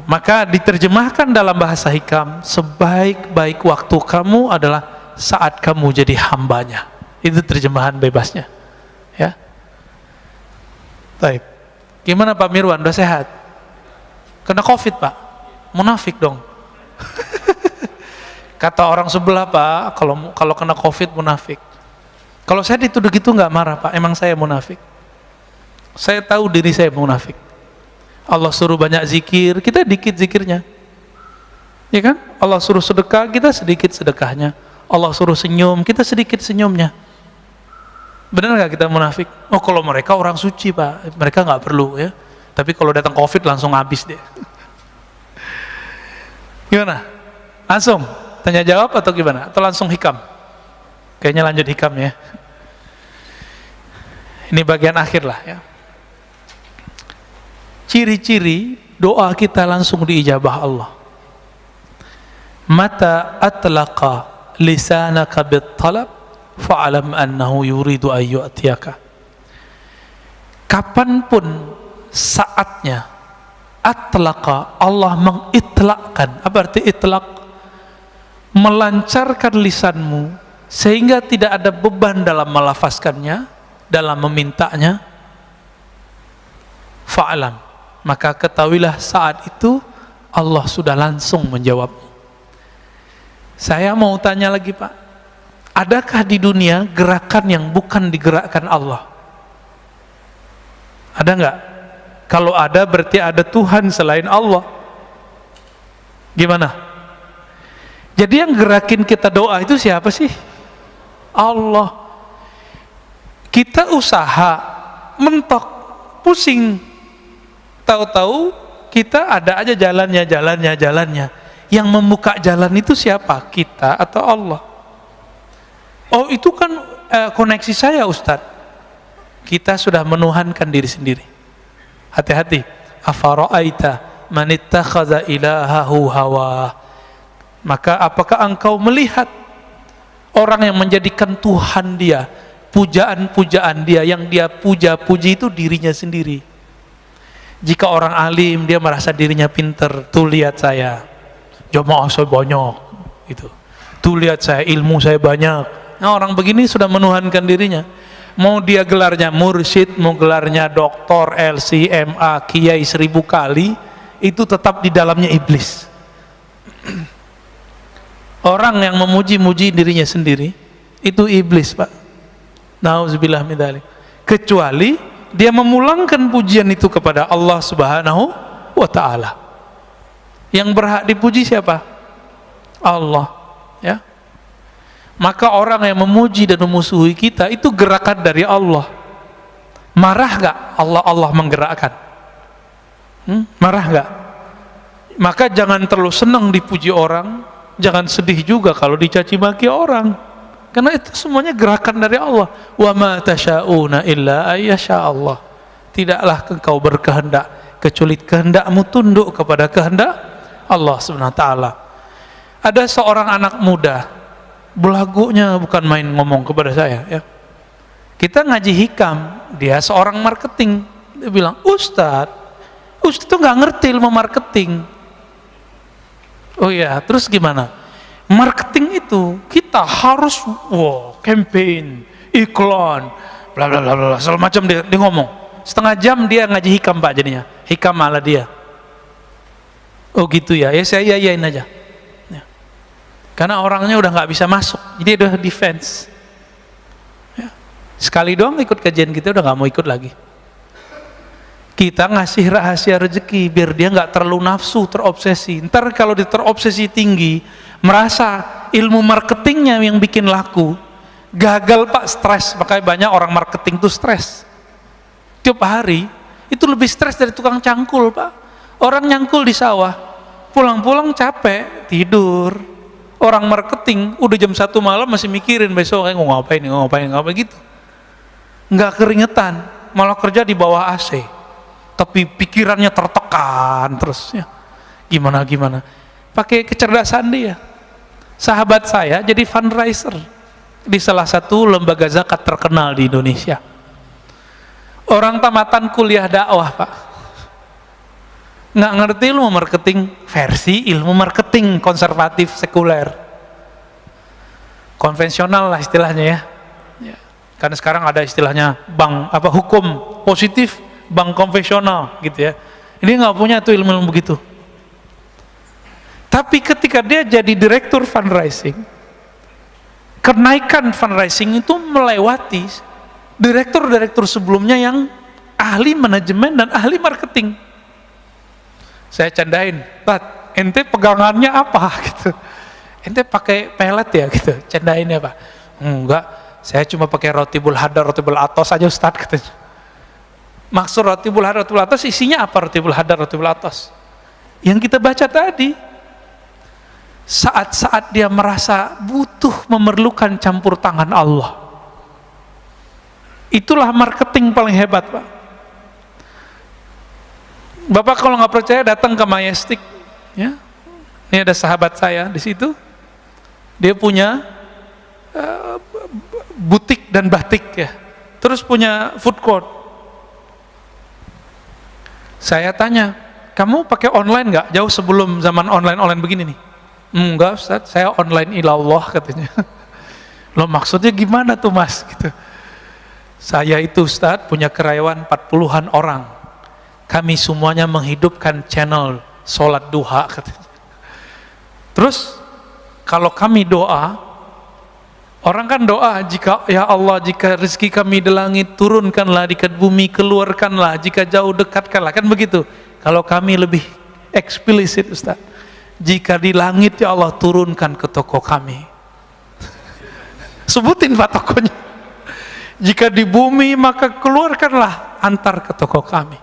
Maka diterjemahkan dalam bahasa hikam, sebaik-baik waktu kamu adalah saat kamu jadi hambanya. Itu terjemahan bebasnya ya. Baik. Gimana Pak Mirwan, udah sehat? Kena COVID Pak? Munafik dong. Kata orang sebelah Pak, kalau kena COVID munafik. Kalau saya dituduh gitu nggak marah Pak, emang saya munafik. Saya tahu diri saya munafik. Allah suruh banyak zikir, kita dikit zikirnya. Ya kan? Allah suruh sedekah, kita sedikit sedekahnya. Allah suruh senyum, kita sedikit senyumnya. Benar nggak kita munafik? Oh kalau mereka orang suci Pak, mereka nggak perlu ya. Tapi kalau datang COVID langsung habis deh. Gimana? Langsung tanya jawab atau gimana? Atau langsung hikam? Kayaknya lanjut hikam ya. Ini bagian akhir lah ya. Ciri-ciri doa kita langsung diijabah Allah. Mata atlaqa lisanaka bit-talab fa'alam annahu yuridu an yu'tiyaka. Kapanpun saatnya atlaqa, Allah mengitlakkan. Apa arti itlak? Melancarkan lisanmu sehingga tidak ada beban dalam melafazkannya, dalam memintanya. Fa'alam, maka ketahuilah saat itu Allah sudah langsung menjawab. Saya mau tanya lagi Pak, adakah di dunia gerakan yang bukan digerakkan Allah? Ada nggak? Kalau ada berarti ada Tuhan selain Allah. Gimana? Jadi yang gerakin kita doa itu siapa sih? Allah. Kita usaha, mentok, pusing, tahu-tahu kita ada aja jalannya. Yang membuka jalan itu siapa? Kita atau Allah? Oh itu kan koneksi saya Ustadz. Kita sudah menuhankan diri sendiri. Hati-hati. Afara'aita man ittakhadha ilahahu hawa. Maka apakah engkau melihat orang yang menjadikan Tuhan dia, pujaan-pujaan dia, yang dia puja-puji itu dirinya sendiri. Jika orang alim dia merasa dirinya pinter, tuh lihat saya jamaah saya banyak gitu. Tuh lihat saya ilmu saya banyak. Nah, orang begini sudah menuhankan dirinya. Mau dia gelarnya mursyid, mau gelarnya doktor, LCMA, kiai 1000 kali, itu tetap di dalamnya iblis. Orang yang memuji-muji dirinya sendiri itu iblis Pak. Nauzubillah min dzalik. Kecuali dia memulangkan pujian itu kepada Allah Subhanahu wa ta'ala. Yang berhak dipuji siapa? Allah, ya. Maka orang yang memuji dan memusuhi kita itu gerakan dari Allah. Marah gak Allah menggerakkan? Marah gak? Maka jangan terlalu senang dipuji orang, jangan sedih juga kalau dicaci maki orang, karena itu semuanya gerakan dari Allah. Wa ma tasyauna illa ayyasha Allah. Tidaklah engkau berkehendak kecuali kehendakmu tunduk kepada kehendak Allah Subhanahu wa taala. Ada seorang anak muda, belagunya bukan main ngomong kepada saya ya. Kita ngaji hikam, dia seorang marketing. Dia bilang, Ustadz itu nggak ngerti ilmu marketing. Oh iya, terus gimana? Marketing itu kita harus campaign, iklan, bla bla bla bla, segala macam dia ngomong. Setengah jam dia ngaji hikam Pak jadinya. Hikam malah dia. Oh gitu ya, ya saya yain aja. Ya. Karena orangnya udah nggak bisa masuk, jadi udah defense. Ya. Sekali doang ikut kajian kita udah nggak mau ikut lagi. Kita ngasih rahasia rezeki biar dia nggak terlalu nafsu, terobsesi. Ntar kalau dia terobsesi tinggi, merasa ilmu marketingnya yang bikin laku, gagal Pak, stres. Makanya banyak orang marketing tuh stres. Tiap hari itu lebih stres dari tukang cangkul Pak. Orang nyangkul di sawah, pulang-pulang capek, tidur. Orang marketing udah jam 1 malam masih mikirin besok kayak ngapain gitu. Nggak keringetan, malah kerja di bawah AC. Tapi pikirannya tertekan terus ya. Gimana pakai kecerdasan dia. Sahabat saya jadi fundraiser di salah satu lembaga zakat terkenal di Indonesia. Orang tamatan kuliah dakwah Pak, nggak ngerti ilmu marketing versi ilmu marketing konservatif sekuler konvensional lah istilahnya ya. Karena sekarang ada istilahnya hukum positif, bank konvensional gitu ya. Ini nggak punya tuh ilmu begitu. Tapi ketika dia jadi direktur fundraising, kenaikan fundraising itu melewati direktur-direktur sebelumnya yang ahli manajemen dan ahli marketing. Saya candain, Pak, ente pegangannya apa gitu? Ente pakai pelet ya gitu? Candain ya Pak? Enggak, saya cuma pakai rotibul hadar, rotibul atos aja Ustadz katanya. Maksud rotibul hadar, rotibul atos isinya apa? Rotibul hadar, rotibul atos yang kita baca tadi. saat-saat dia merasa butuh memerlukan campur tangan Allah. Itulah marketing paling hebat, Pak. Bapak kalau nggak percaya datang ke Majestic, ya. Ini ada sahabat saya di situ. Dia punya butik dan batik, ya. Terus punya food court. Saya tanya, kamu pakai online nggak? Jauh sebelum zaman online begini nih. Enggak Ustaz, saya online ilallah katanya. Loh maksudnya gimana tuh Mas? Gitu. Saya itu Ustaz punya karyawan 40-an orang. Kami semuanya menghidupkan channel sholat duha katanya. Terus kalau kami doa, orang kan doa, jika ya Allah, jika rezeki kami di langit turunkanlah, di bumi keluarkanlah, jika jauh dekatkanlah, kan begitu. Kalau kami lebih eksplisit Ustaz, jika di langit ya Allah turunkan ke toko kami. Sebutin Pak tokonya. Jika di bumi maka keluarkanlah, antar ke toko kami.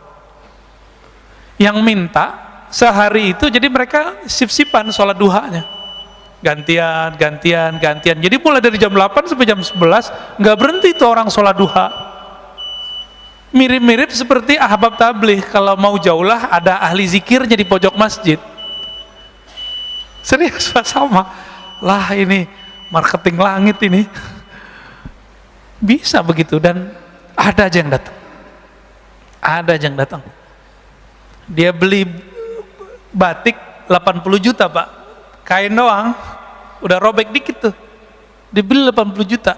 Yang minta sehari itu, jadi mereka sip-sipan sholat duhanya, gantian. Jadi mulai dari jam 8 sampai jam 11 nggak berhenti tuh orang sholat duha. Mirip-mirip seperti ahbab tabligh, kalau mau jauh lah ada ahli zikirnya di pojok masjid. Serius Pak, sama lah, ini marketing langit ini. Bisa begitu, dan ada aja yang datang. Dia beli batik 80 juta Pak, kain doang udah robek dikit tuh, dibeli 80 juta.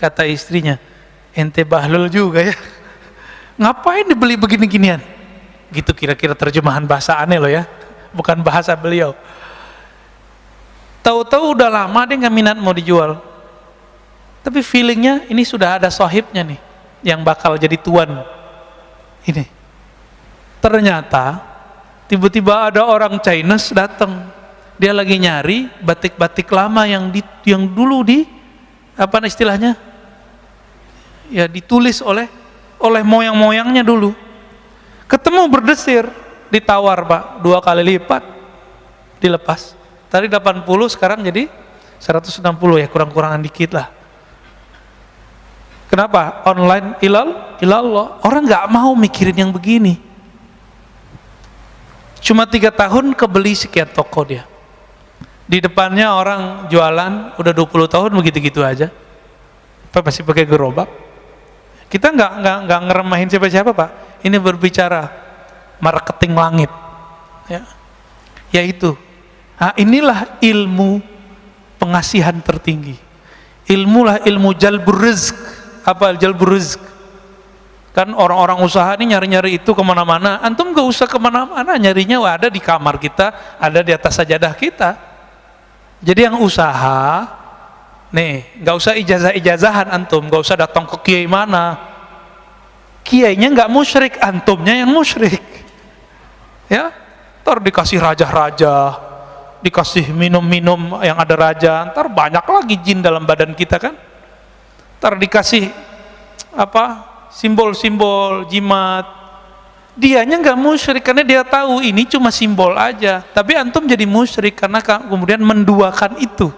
Kata istrinya, ente bahlul juga ya, ngapain dibeli begini-ginian gitu, kira-kira terjemahan bahasa aneh loh ya, bukan bahasa beliau. Tahu-tahu udah lama dia nggak minat mau dijual, tapi feelingnya ini sudah ada sahibnya nih yang bakal jadi tuan ini. Ternyata tiba-tiba ada orang Chinese datang, dia lagi nyari batik-batik lama yang dulu apa istilahnya ya, ditulis oleh moyang-moyangnya dulu. Ketemu berdesir, ditawar Pak 2 kali lipat, dilepas. Tadi 80 sekarang jadi 160 ya, kurang-kurangan dikit lah. Kenapa? Online ilallah. Orang nggak mau mikirin yang begini. Cuma 3 tahun kebeli sekian toko dia. Di depannya orang jualan udah 20 tahun begitu-gitu aja. Pak masih pakai gerobak. Kita nggak ngeremahin siapa-siapa Pak. Ini berbicara marketing langit. Ya. Yaitu, inilah ilmu pengasihan tertinggi. Ilmu jalbur rizq. Apa jalbur rizq? Kan orang-orang usaha ini nyari-nyari itu kemana-mana. Antum gak usah kemana-mana, nyarinya ada di kamar kita, ada di atas sajadah kita. Jadi yang usaha nih, gak usah ijazah-ijazahan antum, gak usah datang ke kiai mana. Kiainya gak musyrik, antumnya yang musyrik. Ya, ntar dikasih raja-raja, dikasih minum-minum yang ada raja, ntar banyak lagi jin dalam badan kita kan. Ntar dikasih apa, simbol-simbol jimat. Dianya nggak musyrik karena dia tahu ini cuma simbol aja, tapi antum jadi musyrik karena kemudian menduakan itu.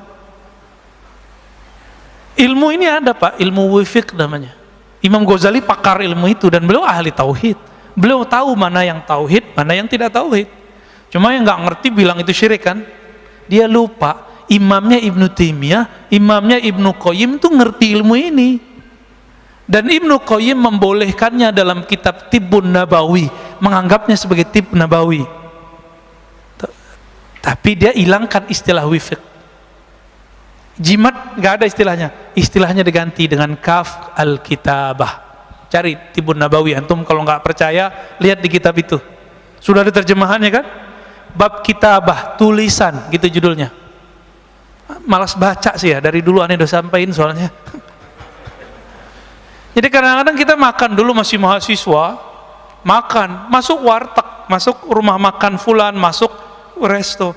Ilmu ini ada Pak, ilmu wifiq namanya. Imam Ghazali pakar ilmu itu dan beliau ahli tauhid. Beliau tahu mana yang tauhid, mana yang tidak tauhid. Cuma yang nggak ngerti bilang itu syirik kan. Dia lupa imamnya Ibnu Taimiyah, imamnya Ibnu Qayyim tuh ngerti ilmu ini. Dan Ibnu Qayyim membolehkannya dalam kitab Tibbun Nabawi, menganggapnya sebagai tib nabawi. Tapi dia hilangkan istilah wifiq. Jimat nggak ada istilahnya. Istilahnya diganti dengan kaf al-kitabah. Cari Tibbun Nabawi, antum kalau nggak percaya lihat di kitab itu. Sudah ada terjemahannya kan? Bab kitabah, tulisan, gitu judulnya. Malas baca sih ya, dari dulu aneh udah sampein soalnya. Jadi kadang-kadang kita makan dulu masih mahasiswa, makan, masuk warteg, masuk rumah makan fulan, masuk resto.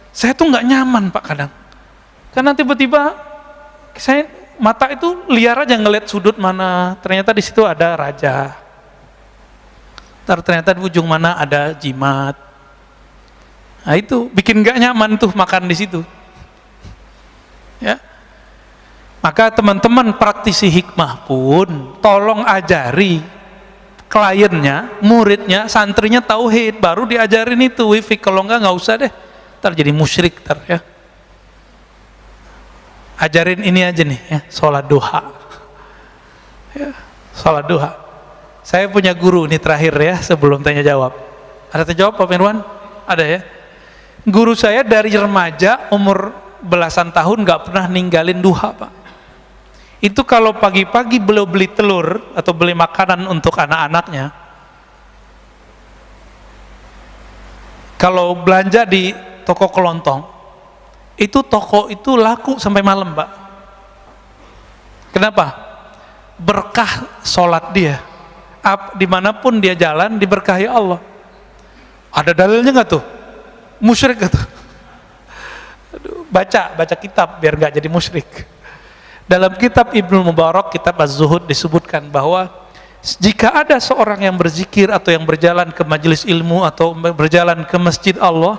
Saya tuh nggak nyaman Pak kadang. Karena tiba-tiba saya mata itu liar aja ngeliat sudut mana, ternyata di situ ada raja. Ternyata di ujung mana ada jimat. Nah itu bikin gak nyaman tuh makan di situ. Ya. Maka teman-teman praktisi hikmah pun tolong ajari kliennya, muridnya, santrinya tauhid, baru diajarin itu wifi. Kalau enggak usah deh, ntar jadi musyrik ntar ya. Ajarin ini aja nih ya, sholat duha ya, sholat duha. Saya punya guru nih terakhir ya, sebelum tanya jawab. Ada tanya jawab Pak Mirwan? Ada ya. Guru saya dari remaja umur belasan tahun nggak pernah ninggalin duha Pak. Itu kalau pagi-pagi beliau beli telur atau beli makanan untuk anak-anaknya, kalau belanja di toko kelontong, itu toko itu laku sampai malam Pak. Kenapa? Berkah sholat dia. Dimanapun dia jalan diberkahi Allah. Ada dalilnya nggak tuh? Musyrik gak tuh? Baca kitab biar nggak jadi musyrik. Dalam kitab Ibnu Mubarak, kitab Az-Zuhud, disebutkan bahwa jika ada seorang yang berzikir atau yang berjalan ke majelis ilmu atau berjalan ke masjid Allah,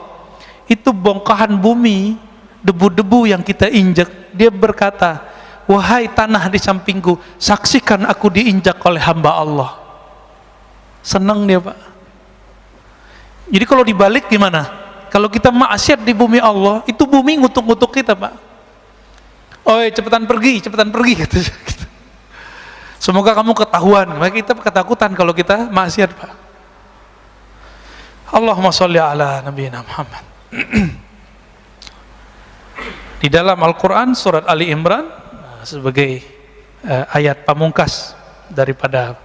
itu bongkahan bumi, debu-debu yang kita injak, dia berkata, wahai tanah di sampingku, saksikan aku diinjak oleh hamba Allah. Senang dia Pak. Jadi kalau dibalik gimana? Kalau kita maksiat di bumi Allah, itu bumi ngutuk-ngutuk kita Pak. Oi cepetan pergi gitu. Semoga kamu ketahuan. Maka kita ketakutan kalau kita maksiat Pak. Allahumma sholli ala nabiyina Muhammad. Di dalam Al-Quran surat Ali Imran, sebagai ayat pamungkas daripada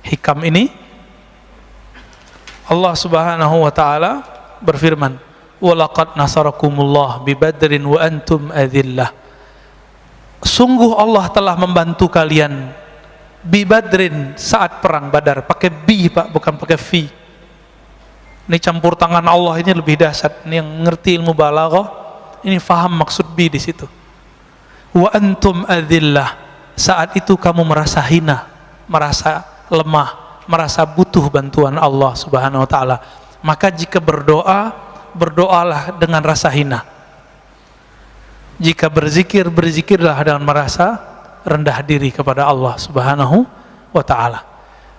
hikam ini, Allah Subhanahu wa ta'ala berfirman, walaqad nasarakumullah bi badrin wa antum adillah. Sungguh Allah telah membantu kalian bi badrin, saat perang Badar. Pakai bi Pak, bukan pakai fi. Ini campur tangan Allah ini lebih dahsyat. Ini yang ngerti ilmu balaghah, ini faham maksud bi di situ. Wa antum adillah, saat itu kamu merasa hina, merasa lemah, merasa butuh bantuan Allah Subhanahu wa ta'ala. Maka jika berdoa, berdoalah dengan rasa hina. Jika berzikir, berzikirlah dengan merasa rendah diri kepada Allah Subhanahu wa ta'ala.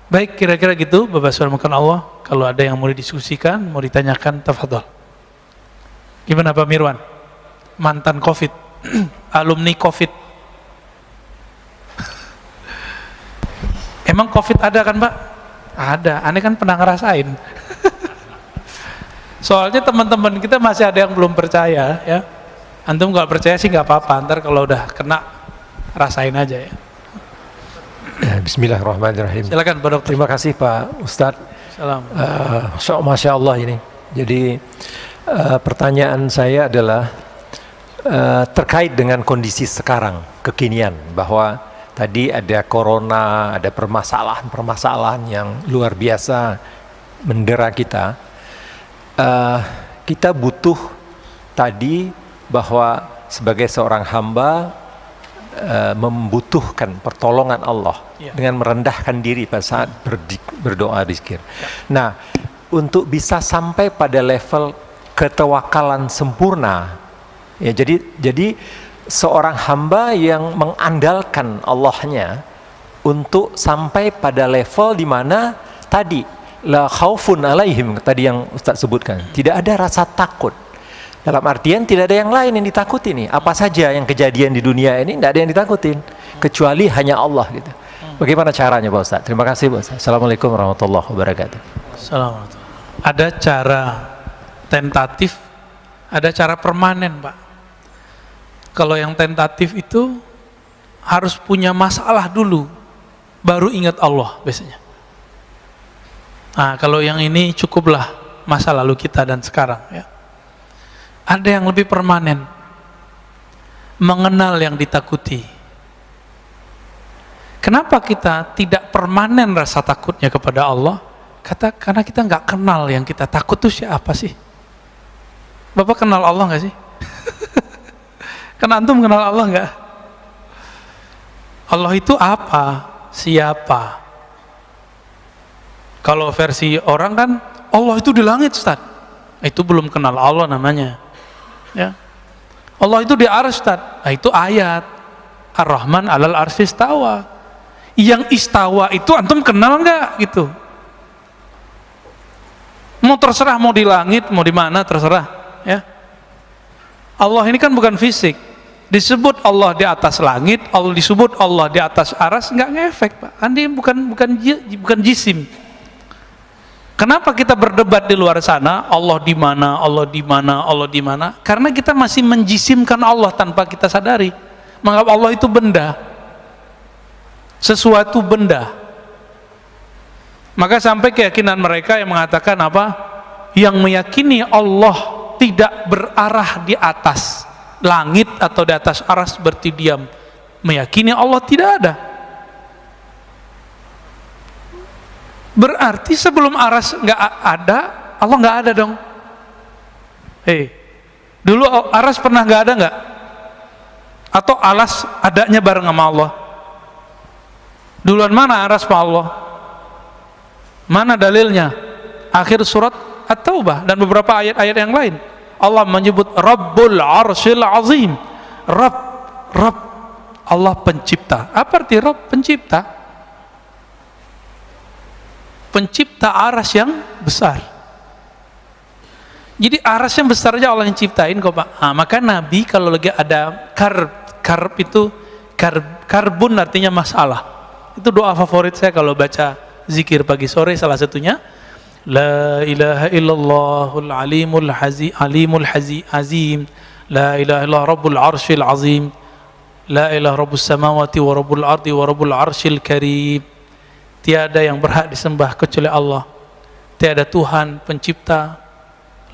Baik, kira-kira gitu Bapak Saudara Allah. Kalau ada yang mau didiskusikan, mau ditanyakan, tafadhol. Gimana Pak Mirwan? Mantan Covid, alumni Covid. Emang Covid ada kan Pak? Ada, aneh kan pernah ngerasain. Soalnya teman-teman kita masih ada yang belum percaya ya. Antum nggak percaya sih nggak apa-apa, ntar kalau udah kena rasain aja ya. Bismillahirrahmanirrahim. Silakan Pak Dokter. Terima kasih Pak Ustadz. Salam. Masya Allah ini. Jadi pertanyaan saya adalah terkait dengan kondisi sekarang, kekinian, bahwa tadi ada corona, ada permasalahan yang luar biasa mendera kita. Kita butuh tadi bahwa sebagai seorang hamba membutuhkan pertolongan Allah dengan merendahkan diri pada saat berdoa zikir. Nah, untuk bisa sampai pada level ketawakalan sempurna, ya jadi seorang hamba yang mengandalkan Allahnya untuk sampai pada level di mana tadi la khaufun alaihim, tadi yang Ustaz sebutkan, tidak ada rasa takut. Dalam artian tidak ada yang lain yang ditakuti nih. Apa saja yang kejadian di dunia ini tidak ada yang ditakutin kecuali hanya Allah gitu. Bagaimana caranya Pak Ustaz? Terima kasih Pak Ustaz. Assalamualaikum warahmatullahi wabarakatuh. Assalamualaikum. Ada cara tentatif, ada cara permanen Pak. Kalau yang tentatif itu harus punya masalah dulu, baru ingat Allah biasanya. Nah, kalau yang ini cukuplah masa lalu kita dan sekarang ya. Ada yang lebih permanen, mengenal yang ditakuti. Kenapa kita tidak permanen rasa takutnya kepada Allah? Karena kita nggak kenal yang kita takut itu siapa sih? Bapak kenal Allah nggak sih? Kan antum kenal Allah nggak? Allah itu apa? Siapa? Kalau versi orang kan Allah itu di langit Ustaz. Itu belum kenal Allah namanya. Ya. Allah itu di arsy, itu ayat. Ar-Rahman 'alal arsy istawa. Yang istawa itu antum kenal nggak gitu? Mau terserah mau di langit, mau di mana terserah, ya. Allah ini kan bukan fisik. Disebut Allah di atas langit, Allah disebut Allah di atas aras, nggak ngefek, Pak. Kan dia bukan jisim. Kenapa kita berdebat di luar sana, Allah di mana, Allah di mana, Allah di mana? Karena kita masih menjisimkan Allah tanpa kita sadari. Menganggap Allah itu benda. Sesuatu benda. Maka sampai keyakinan mereka yang mengatakan apa? Yang meyakini Allah tidak berarah di atas langit atau di atas aras seperti diam, meyakini Allah tidak ada. Berarti sebelum aras nggak ada, Allah nggak ada dong. Dulu aras pernah nggak ada nggak? Atau alas adanya bareng sama Allah? Duluan mana aras sama Allah? Mana dalilnya? Akhir surat At-Taubah dan beberapa ayat-ayat yang lain. Allah menyebut Rabbul Arsyil Azim. Rabb, Allah pencipta. Apa arti Rabb? Pencipta. Pencipta aras yang besar. Jadi aras yang besar aja Allah yang ciptain kok, Pak. Maka Nabi kalau lagi ada karb itu karbun artinya masalah. Itu doa favorit saya kalau baca zikir pagi sore, salah satunya La ilaha illallahul alimul azim, la ilaha illallah rabbul arsyil azim, la ilaha rabbus samawati wa rabbul ardi wa rabbul arsyil karim. Tiada yang berhak disembah kecuali Allah. Tiada Tuhan pencipta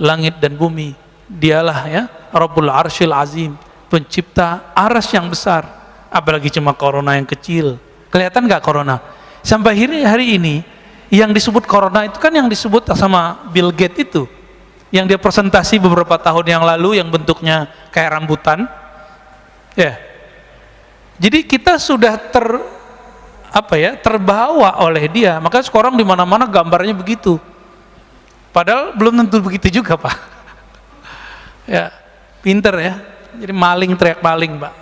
langit dan bumi. Dialah ya Rabbul Arsyil Azim, pencipta aras yang besar. Apalagi cuma corona yang kecil. Kelihatan nggak corona? Sampai hari ini yang disebut corona itu kan yang disebut sama Bill Gates itu, yang dia presentasi beberapa tahun yang lalu yang bentuknya kayak rambutan, ya. Jadi kita sudah terbawa oleh dia, maka sekarang di mana-mana gambarnya begitu. Padahal belum tentu begitu juga, Pak. Ya, pinter ya. Jadi maling teriak maling, Pak.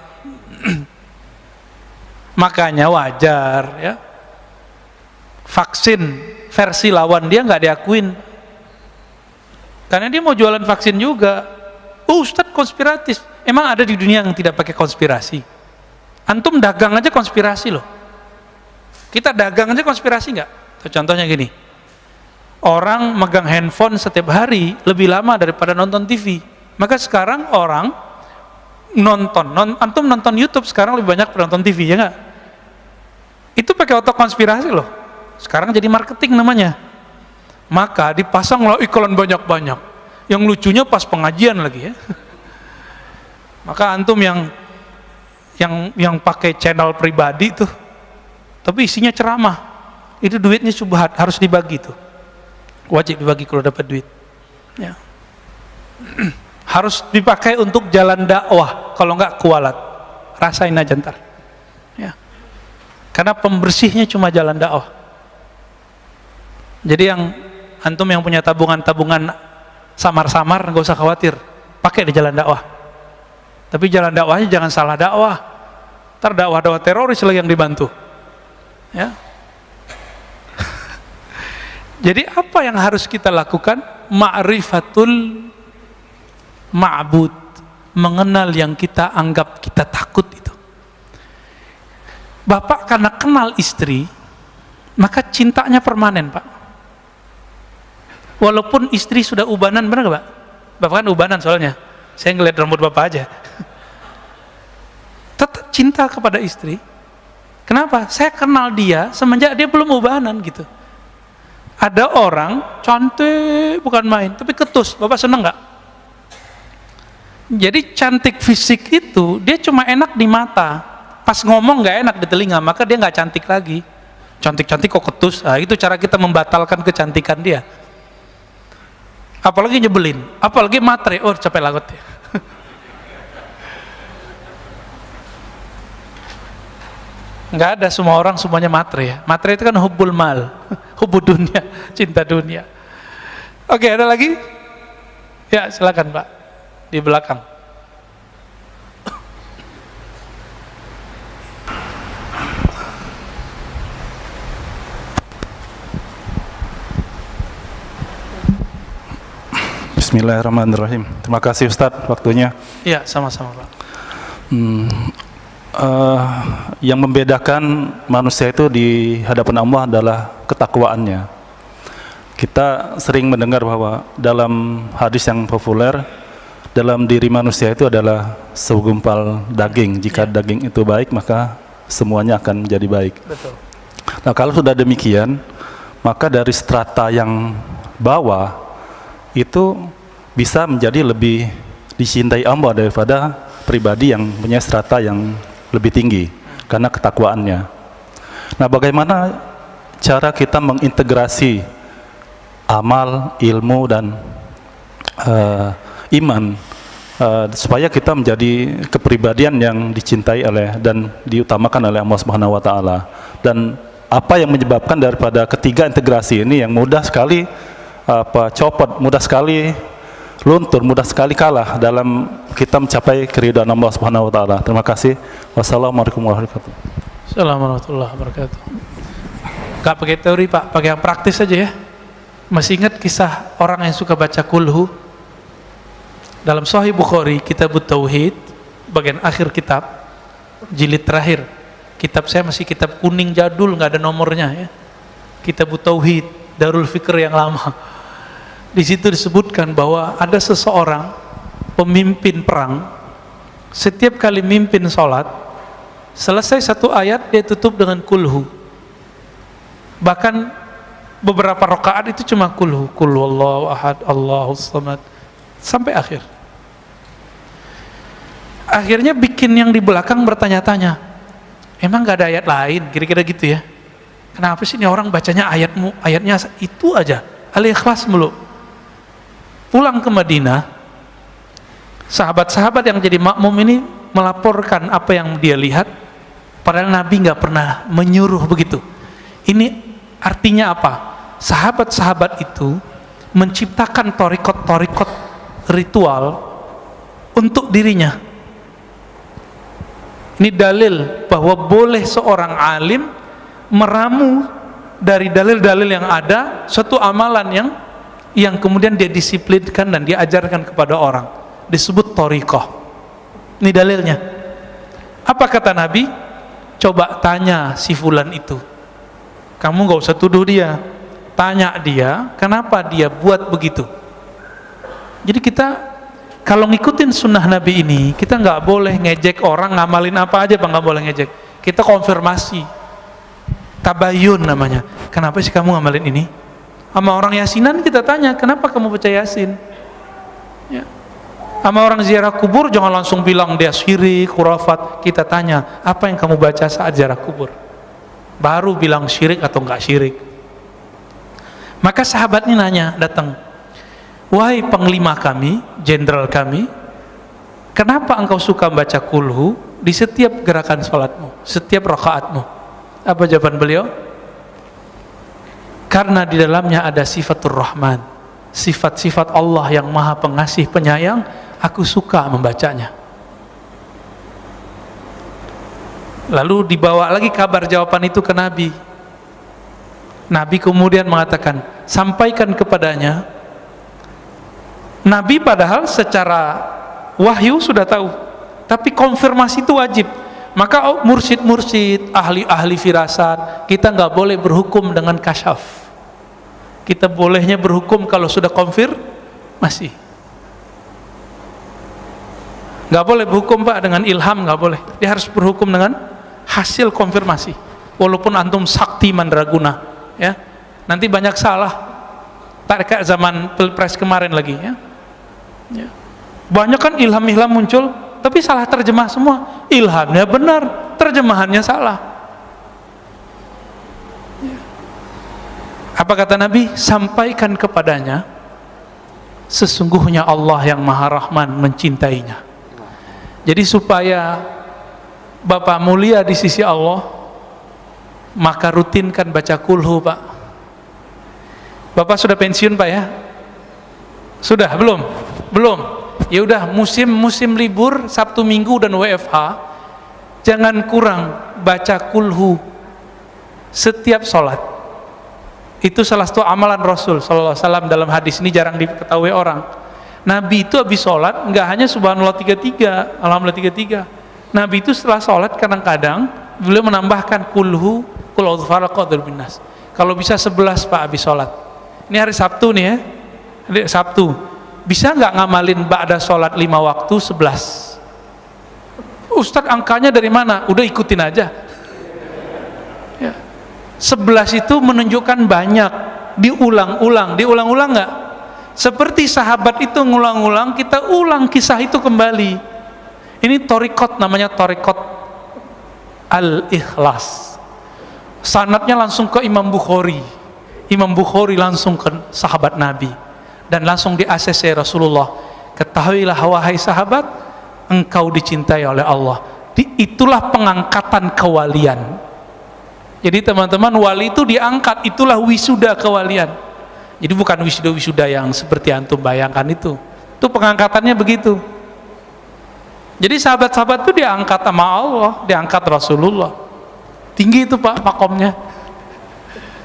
Makanya wajar ya. Vaksin versi lawan dia nggak diakuin, karena dia mau jualan vaksin juga. Ustadz konspiratif. Emang ada di dunia yang tidak pakai konspirasi? Antum dagang aja konspirasi loh. Kita dagang aja konspirasi nggak? Contohnya gini, orang megang handphone setiap hari lebih lama daripada nonton TV. Maka sekarang orang antum nonton YouTube sekarang lebih banyak nonton TV, ya nggak? Itu pakai otak konspirasi loh. Sekarang jadi marketing namanya. Maka dipasanglah iklan banyak-banyak. Yang lucunya pas pengajian lagi ya. Maka antum yang pakai channel pribadi tuh, tapi isinya ceramah, itu duitnya subhat, harus dibagi tuh. Wajib dibagi kalau dapat duit. Ya. Harus dipakai untuk jalan dakwah, kalau enggak kualat. Rasain aja ntar. Ya. Karena pembersihnya cuma jalan dakwah. Jadi antum yang punya tabungan samar-samar, nggak usah khawatir, pakai di jalan dakwah. Tapi jalan dakwahnya jangan salah dakwah. Ntar dakwah teroris lagi yang dibantu. Ya. Jadi apa yang harus kita lakukan? Ma'rifatul ma'bud, mengenal yang kita anggap kita takut itu. Bapak karena kenal istri, maka cintanya permanen, Pak. Walaupun istri sudah ubanan, benar gak, Pak? Bapak kan ubanan soalnya. Saya ngeliat rambut Bapak aja. Tetap cinta kepada istri. Kenapa? Saya kenal dia semenjak dia belum ubanan gitu. Ada orang cantik bukan main, tapi ketus. Bapak seneng gak? Jadi cantik fisik itu dia cuma enak di mata. Pas ngomong gak enak di telinga, maka dia gak cantik lagi. Cantik-cantik kok ketus. Nah, itu cara kita membatalkan kecantikan dia. Apalagi nyebelin, apalagi matre, capek lagut ya. Nggak ada semua orang semuanya matre ya. Matre itu kan hubbul mal, hubbud dunia, cinta dunia. Oke, ada lagi? Ya, silakan Pak, di belakang. Bismillahirrahmanirrahim. Terima kasih Ustadz waktunya. Ya, sama-sama Pak. Yang membedakan manusia itu di hadapan Allah adalah ketakwaannya. Kita sering mendengar bahwa dalam hadis yang populer, dalam diri manusia itu adalah segumpal daging. Jika daging itu baik, maka semuanya akan menjadi baik. Betul. Nah, kalau sudah demikian, maka dari strata yang bawah itu bisa menjadi lebih dicintai Allah daripada pribadi yang punya strata yang lebih tinggi karena ketakwaannya. Nah, bagaimana cara kita mengintegrasi amal, ilmu, dan iman supaya kita menjadi kepribadian yang dicintai oleh dan diutamakan oleh Allah Subhanahu wa taala. Dan apa yang menyebabkan daripada ketiga integrasi ini yang mudah sekali copot, mudah sekali luntur, mudah sekali kalah dalam kita mencapai keridhaan Allah Subhanahu wa taala. Terima kasih. Wassalamualaikum warahmatullahi wabarakatuh. Assalamualaikum warahmatullahi wabarakatuh. Gak pakai teori Pak, pakai yang praktis aja ya. Masih ingat kisah orang yang suka baca kulhu? Dalam Sahih Bukhari, Kitab Tauhid, bagian akhir kitab, jilid terakhir. Kitab saya masih kitab kuning jadul, nggak ada nomornya ya. Kitab Tauhid, Darul Fikr yang lama. Di situ disebutkan bahwa ada seseorang pemimpin perang, setiap kali mimpin sholat, selesai satu ayat dia tutup dengan kulhu. Bahkan beberapa rakaat itu cuma kulhu, kul huwallahu ahad, Allahus samad, sampai akhir. Akhirnya bikin yang di belakang bertanya-tanya, emang gak ada ayat lain? Kira-kira gitu ya. Kenapa sih ini orang bacanya ayatnya itu aja, Al-Ikhlas mulu. Pulang ke Madinah, sahabat-sahabat yang jadi makmum ini melaporkan apa yang dia lihat, padahal Nabi gak pernah menyuruh begitu. Ini artinya apa? Sahabat-sahabat itu menciptakan torikot-torikot ritual untuk dirinya. Ini dalil bahwa boleh seorang alim meramu dari dalil-dalil yang ada suatu amalan yang kemudian dia disiplinkan dan dia ajarkan kepada orang, disebut torikoh. Ini dalilnya. Apa kata Nabi? Coba tanya si fulan itu, kamu gak usah tuduh dia, tanya dia kenapa dia buat begitu. Jadi kita kalau ngikutin sunnah Nabi ini, kita nggak boleh ngejek orang ngamalin apa aja, nggak boleh ngejek. Kita konfirmasi, tabayun namanya. Kenapa sih kamu ngamalin ini? Sama orang yasinan kita tanya, kenapa kamu baca yasin? Ya. Sama orang ziarah kubur jangan langsung bilang dia syirik, khurafat. Kita tanya, apa yang kamu baca saat ziarah kubur? Baru bilang syirik atau enggak syirik. Maka sahabat ini nanya, datang, wahai panglima kami, jenderal kami, kenapa engkau suka baca kulhu di setiap gerakan sholatmu, setiap rakaatmu? Apa jawaban beliau? Karena di dalamnya ada sifatur rahman, sifat-sifat Allah yang maha pengasih penyayang, aku suka membacanya. Lalu dibawa lagi kabar jawaban itu ke Nabi. Nabi kemudian mengatakan, sampaikan kepadanya. Nabi padahal secara wahyu sudah tahu, tapi konfirmasi itu wajib. Maka mursyid-mursyid, ahli-ahli firasat, kita nggak boleh berhukum dengan kasyaf. Kita bolehnya berhukum kalau sudah konfirmasi. Nggak boleh berhukum Pak dengan ilham, nggak boleh. Dia harus berhukum dengan hasil konfirmasi. Walaupun antum sakti mandraguna, ya, nanti banyak salah. Tak kayak zaman pilpres kemarin lagi, ya. Ya. Banyak kan ilham-ilham muncul, tapi salah terjemah semua. Ilhamnya benar, terjemahannya salah. Ya. Apa kata Nabi? Sampaikan kepadanya, sesungguhnya Allah yang Maha Rahman mencintainya. Jadi supaya Bapak mulia di sisi Allah, maka rutinkan baca kulhu Pak. Bapak sudah pensiun Pak ya? Sudah belum? Belum. Ya udah, musim libur Sabtu Minggu dan WFH, jangan kurang baca kulhu setiap sholat. Itu salah satu amalan Rasul sallallahu alaihi wasallam. Dalam hadis ini jarang diketahui orang. Nabi itu habis sholat nggak hanya subhanallah 33, alhamdulillah 33. Nabi itu setelah sholat kadang-kadang beliau menambahkan kulhu, qul a'udzu birabbil nas. Kalau bisa 11 Pak habis sholat. Ini hari Sabtu nih ya, hari Sabtu. Bisa nggak ngamalin ba'da sholat 5 waktu 11? Ustadz angkanya dari mana? Udah ikutin aja. Ya. 11 itu menunjukkan banyak, diulang-ulang nggak? Seperti sahabat itu ngulang-ulang, kita ulang kisah itu kembali. Ini thariqat, namanya thariqat al-ikhlas. Sanadnya langsung ke Imam Bukhari. Imam Bukhari langsung ke sahabat Nabi dan langsung di ACC Rasulullah. Ketahuilah wahai sahabat, engkau dicintai oleh Allah. Itulah pengangkatan kewalian. Jadi teman-teman, wali itu diangkat, itulah wisuda kewalian. Jadi bukan wisuda-wisuda yang seperti antum bayangkan itu pengangkatannya begitu. Jadi sahabat-sahabat itu diangkat sama Allah, diangkat Rasulullah. Tinggi itu Pak makomnya.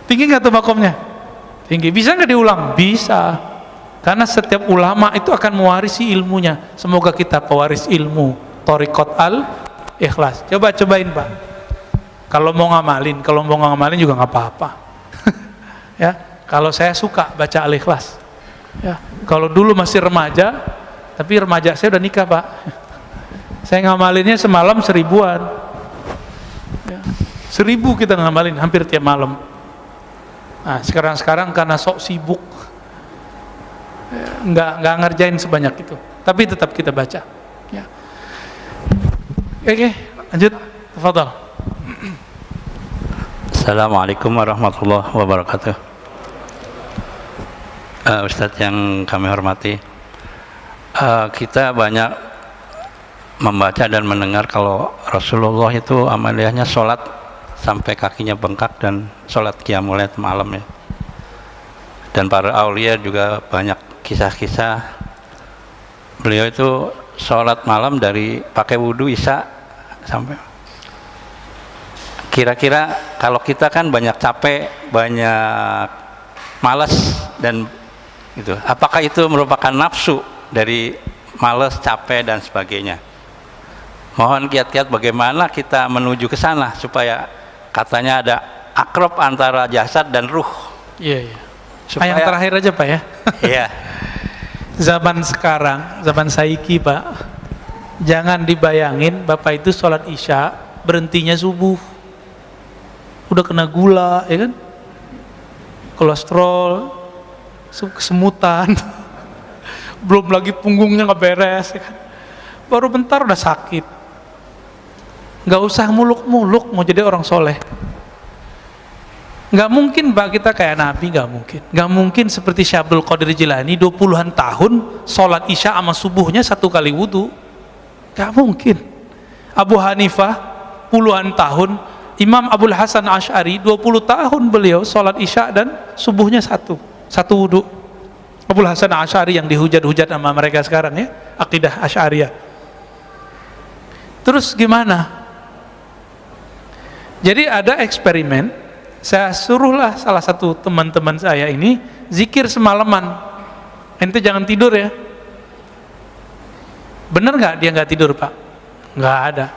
Tinggi nggak tuh makomnya? Tinggi. Bisa nggak diulang? Bisa. Karena setiap ulama itu akan mewarisi ilmunya. Semoga kita pewaris ilmu thariqat al-ikhlas. Cobain Pak. Kalau mau ngamalin juga nggak apa-apa. Ya, kalau saya suka baca al-ikhlas. Ya, kalau dulu masih remaja, tapi remaja saya udah nikah Pak. Saya ngamalinnya semalam 1000-an. Ya, 1000 kita ngamalin hampir tiap malam. Nah, sekarang karena sok sibuk, nggak ngerjain sebanyak itu. Tapi tetap kita baca. Ya. Oke, lanjut. Tafadhal. Assalamualaikum warahmatullahi wabarakatuh. Ustadz yang kami hormati, kita banyak membaca dan mendengar kalau Rasulullah itu amaliyahnya sholat sampai kakinya bengkak dan sholat qiyamul lail malam ya. Dan para aulia juga banyak kisah-kisah beliau itu sholat malam dari pakai wudhu isya sampai. Kira-kira kalau kita kan banyak capek, banyak malas dan itu, apakah itu merupakan nafsu dari malas, capek dan sebagainya? Mohon kiat-kiat bagaimana kita menuju ke sana supaya katanya ada akrab antara jasad dan ruh. Iya. Supaya, yang terakhir aja Pak ya. Iya. Zaman sekarang, zaman saiki Pak, jangan dibayangin Bapak itu sholat isya berhentinya subuh. Udah kena gula, ya kan? Kolesterol, kesemutan, belum lagi punggungnya nggak beres, ya kan? Baru bentar udah sakit. Nggak usah muluk-muluk mau jadi orang soleh. Nggak mungkin Pak kita kayak Nabi, nggak mungkin. Nggak mungkin seperti Syekh Abdul Qadir Jilani 20-an tahun sholat isya sama subuhnya 1 kali wudhu. Nggak mungkin. Abu Hanifah puluhan tahun, Imam Abul Hasan Asy'ari 20 tahun beliau sholat isya dan subuhnya satu wudhu. Abul Hasan Asy'ari yang dihujat-hujat sama mereka sekarang ya, akidah Asy'ariyah. Terus gimana? Jadi ada eksperimen, saya suruhlah salah satu teman-teman saya ini zikir semalaman. Ente jangan tidur ya. Bener nggak dia nggak tidur Pak? Nggak ada.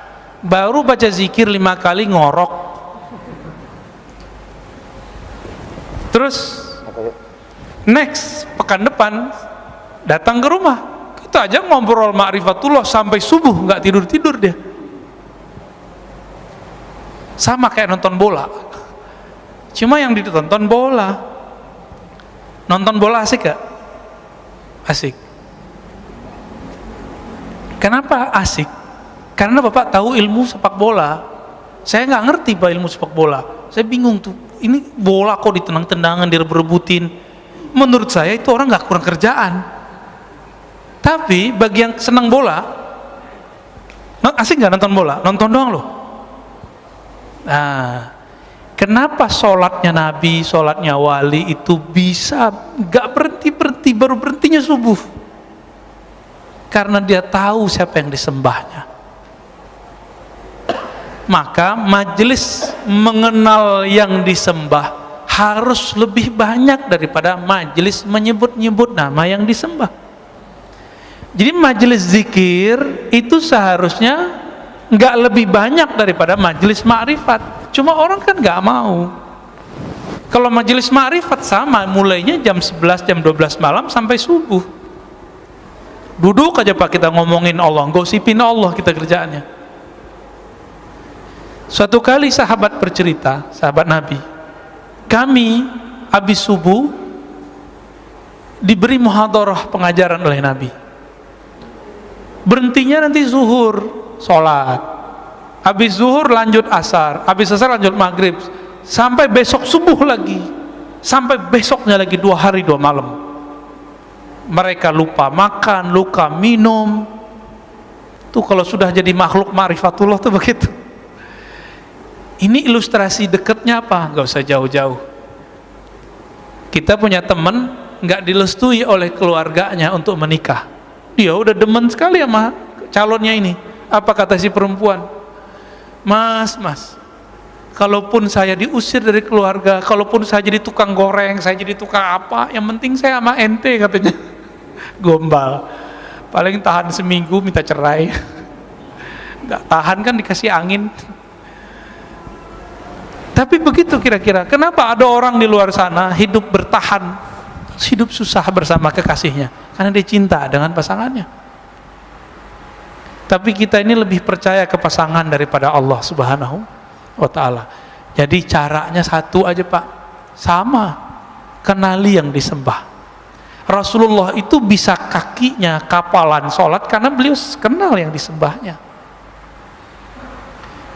Baru baca zikir 5 kali ngorok. Terus next pekan depan datang ke rumah, kita aja ngobrol ma'rifatullah sampai subuh nggak tidur dia. Sama kayak nonton bola, cuma yang ditonton bola. Nonton bola asik gak? Asik. Kenapa asik? Karena Bapak tahu ilmu sepak bola. Saya nggak ngerti Pak ilmu sepak bola. Saya bingung tuh, ini bola kok ditendang-tendangan, direbut-rebutin. Menurut saya itu orang nggak kurang kerjaan. Tapi bagi yang senang bola, asik nggak nonton bola? Nonton doang loh. Nah, kenapa sholatnya Nabi, sholatnya wali itu bisa nggak berhenti, baru berhentinya subuh? karena dia tahu siapa yang disembahnya. Maka majelis mengenal yang disembah harus lebih banyak daripada majelis menyebut-nyebut nama yang disembah. Jadi majelis zikir itu seharusnya nggak lebih banyak daripada majelis ma'rifat. Cuma orang kan nggak mau. Kalau majelis ma'rifat sama, mulainya jam 11, jam 12 malam sampai subuh. Duduk aja Pak, kita ngomongin Allah, gosipin Allah kita kerjaannya. Suatu kali sahabat bercerita, sahabat Nabi, kami habis subuh diberi muhadarah pengajaran oleh Nabi. Berhentinya nanti zuhur, sholat. Habis zuhur lanjut asar, habis asar lanjut maghrib, sampai besok subuh lagi, sampai besoknya lagi 2 hari 2 malam. Mereka lupa makan, lupa minum. Tuh kalau sudah jadi makhluk ma'rifatullah tuh begitu. Ini ilustrasi dekatnya apa? Gak usah jauh-jauh. Kita punya teman gak dilestui oleh keluarganya untuk menikah. Dia udah demen sekali sama calonnya ini. Apa kata si perempuan? Mas, kalaupun saya diusir dari keluarga, kalaupun saya jadi tukang goreng, saya jadi tukang apa, yang penting saya sama ente, katanya. Gombal. Paling tahan seminggu minta cerai. Gak tahan kan dikasih angin. Tapi begitu kira-kira, kenapa ada orang di luar sana hidup bertahan, hidup susah bersama kekasihnya? Karena dia cinta dengan pasangannya. Tapi kita ini lebih percaya ke pasangan daripada Allah Subhanahu wa ta'ala. Jadi caranya satu aja Pak, sama, kenali yang disembah. Rasulullah itu bisa kakinya kapalan sholat karena beliau kenal yang disembahnya.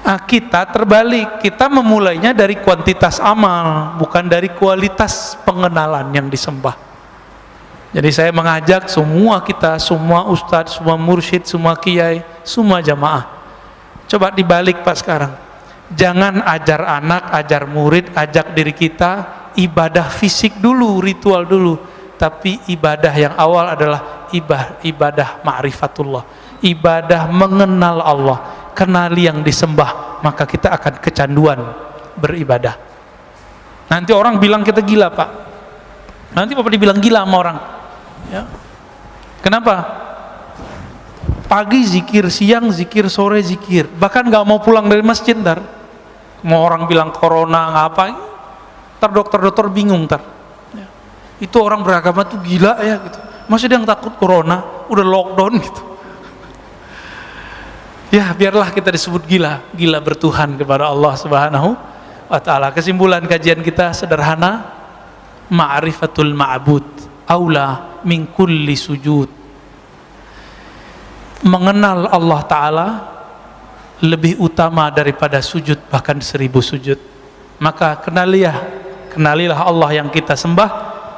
Kita terbalik, kita memulainya dari kuantitas amal, bukan dari kualitas pengenalan yang disembah. Jadi saya mengajak semua kita, semua ustadz, semua mursyid, semua kiai, semua jamaah, coba dibalik Pak sekarang. Jangan ajar anak, ajar murid, ajak diri kita ibadah fisik dulu, ritual dulu. Tapi ibadah yang awal adalah ibadah ma'rifatullah, ibadah mengenal Allah. Kenali yang disembah, maka kita akan kecanduan beribadah. Nanti orang bilang kita gila Pak. Nanti Bapak dibilang gila sama orang ya. Kenapa? Pagi zikir, siang zikir, sore zikir, bahkan gak mau pulang dari masjid ntar. Mau orang bilang corona ngapa, ntar dokter-dokter bingung ntar ya. Itu orang beragama tuh gila ya gitu. Masa dia yang takut corona, udah lockdown gitu. Ya biarlah kita disebut gila bertuhan kepada Allah Subhanahu wa ta'ala. Kesimpulan kajian kita sederhana, ma'rifatul ma'bud aula min kulli sujud. Mengenal Allah Ta'ala lebih utama daripada sujud, bahkan 1000 sujud. Maka kenalilah Allah yang kita sembah,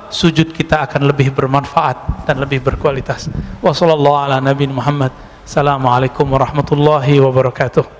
sujud kita akan lebih bermanfaat dan lebih berkualitas. Wassallallahu ala nabiyina Muhammad. Assalamualaikum warahmatullahi wabarakatuh.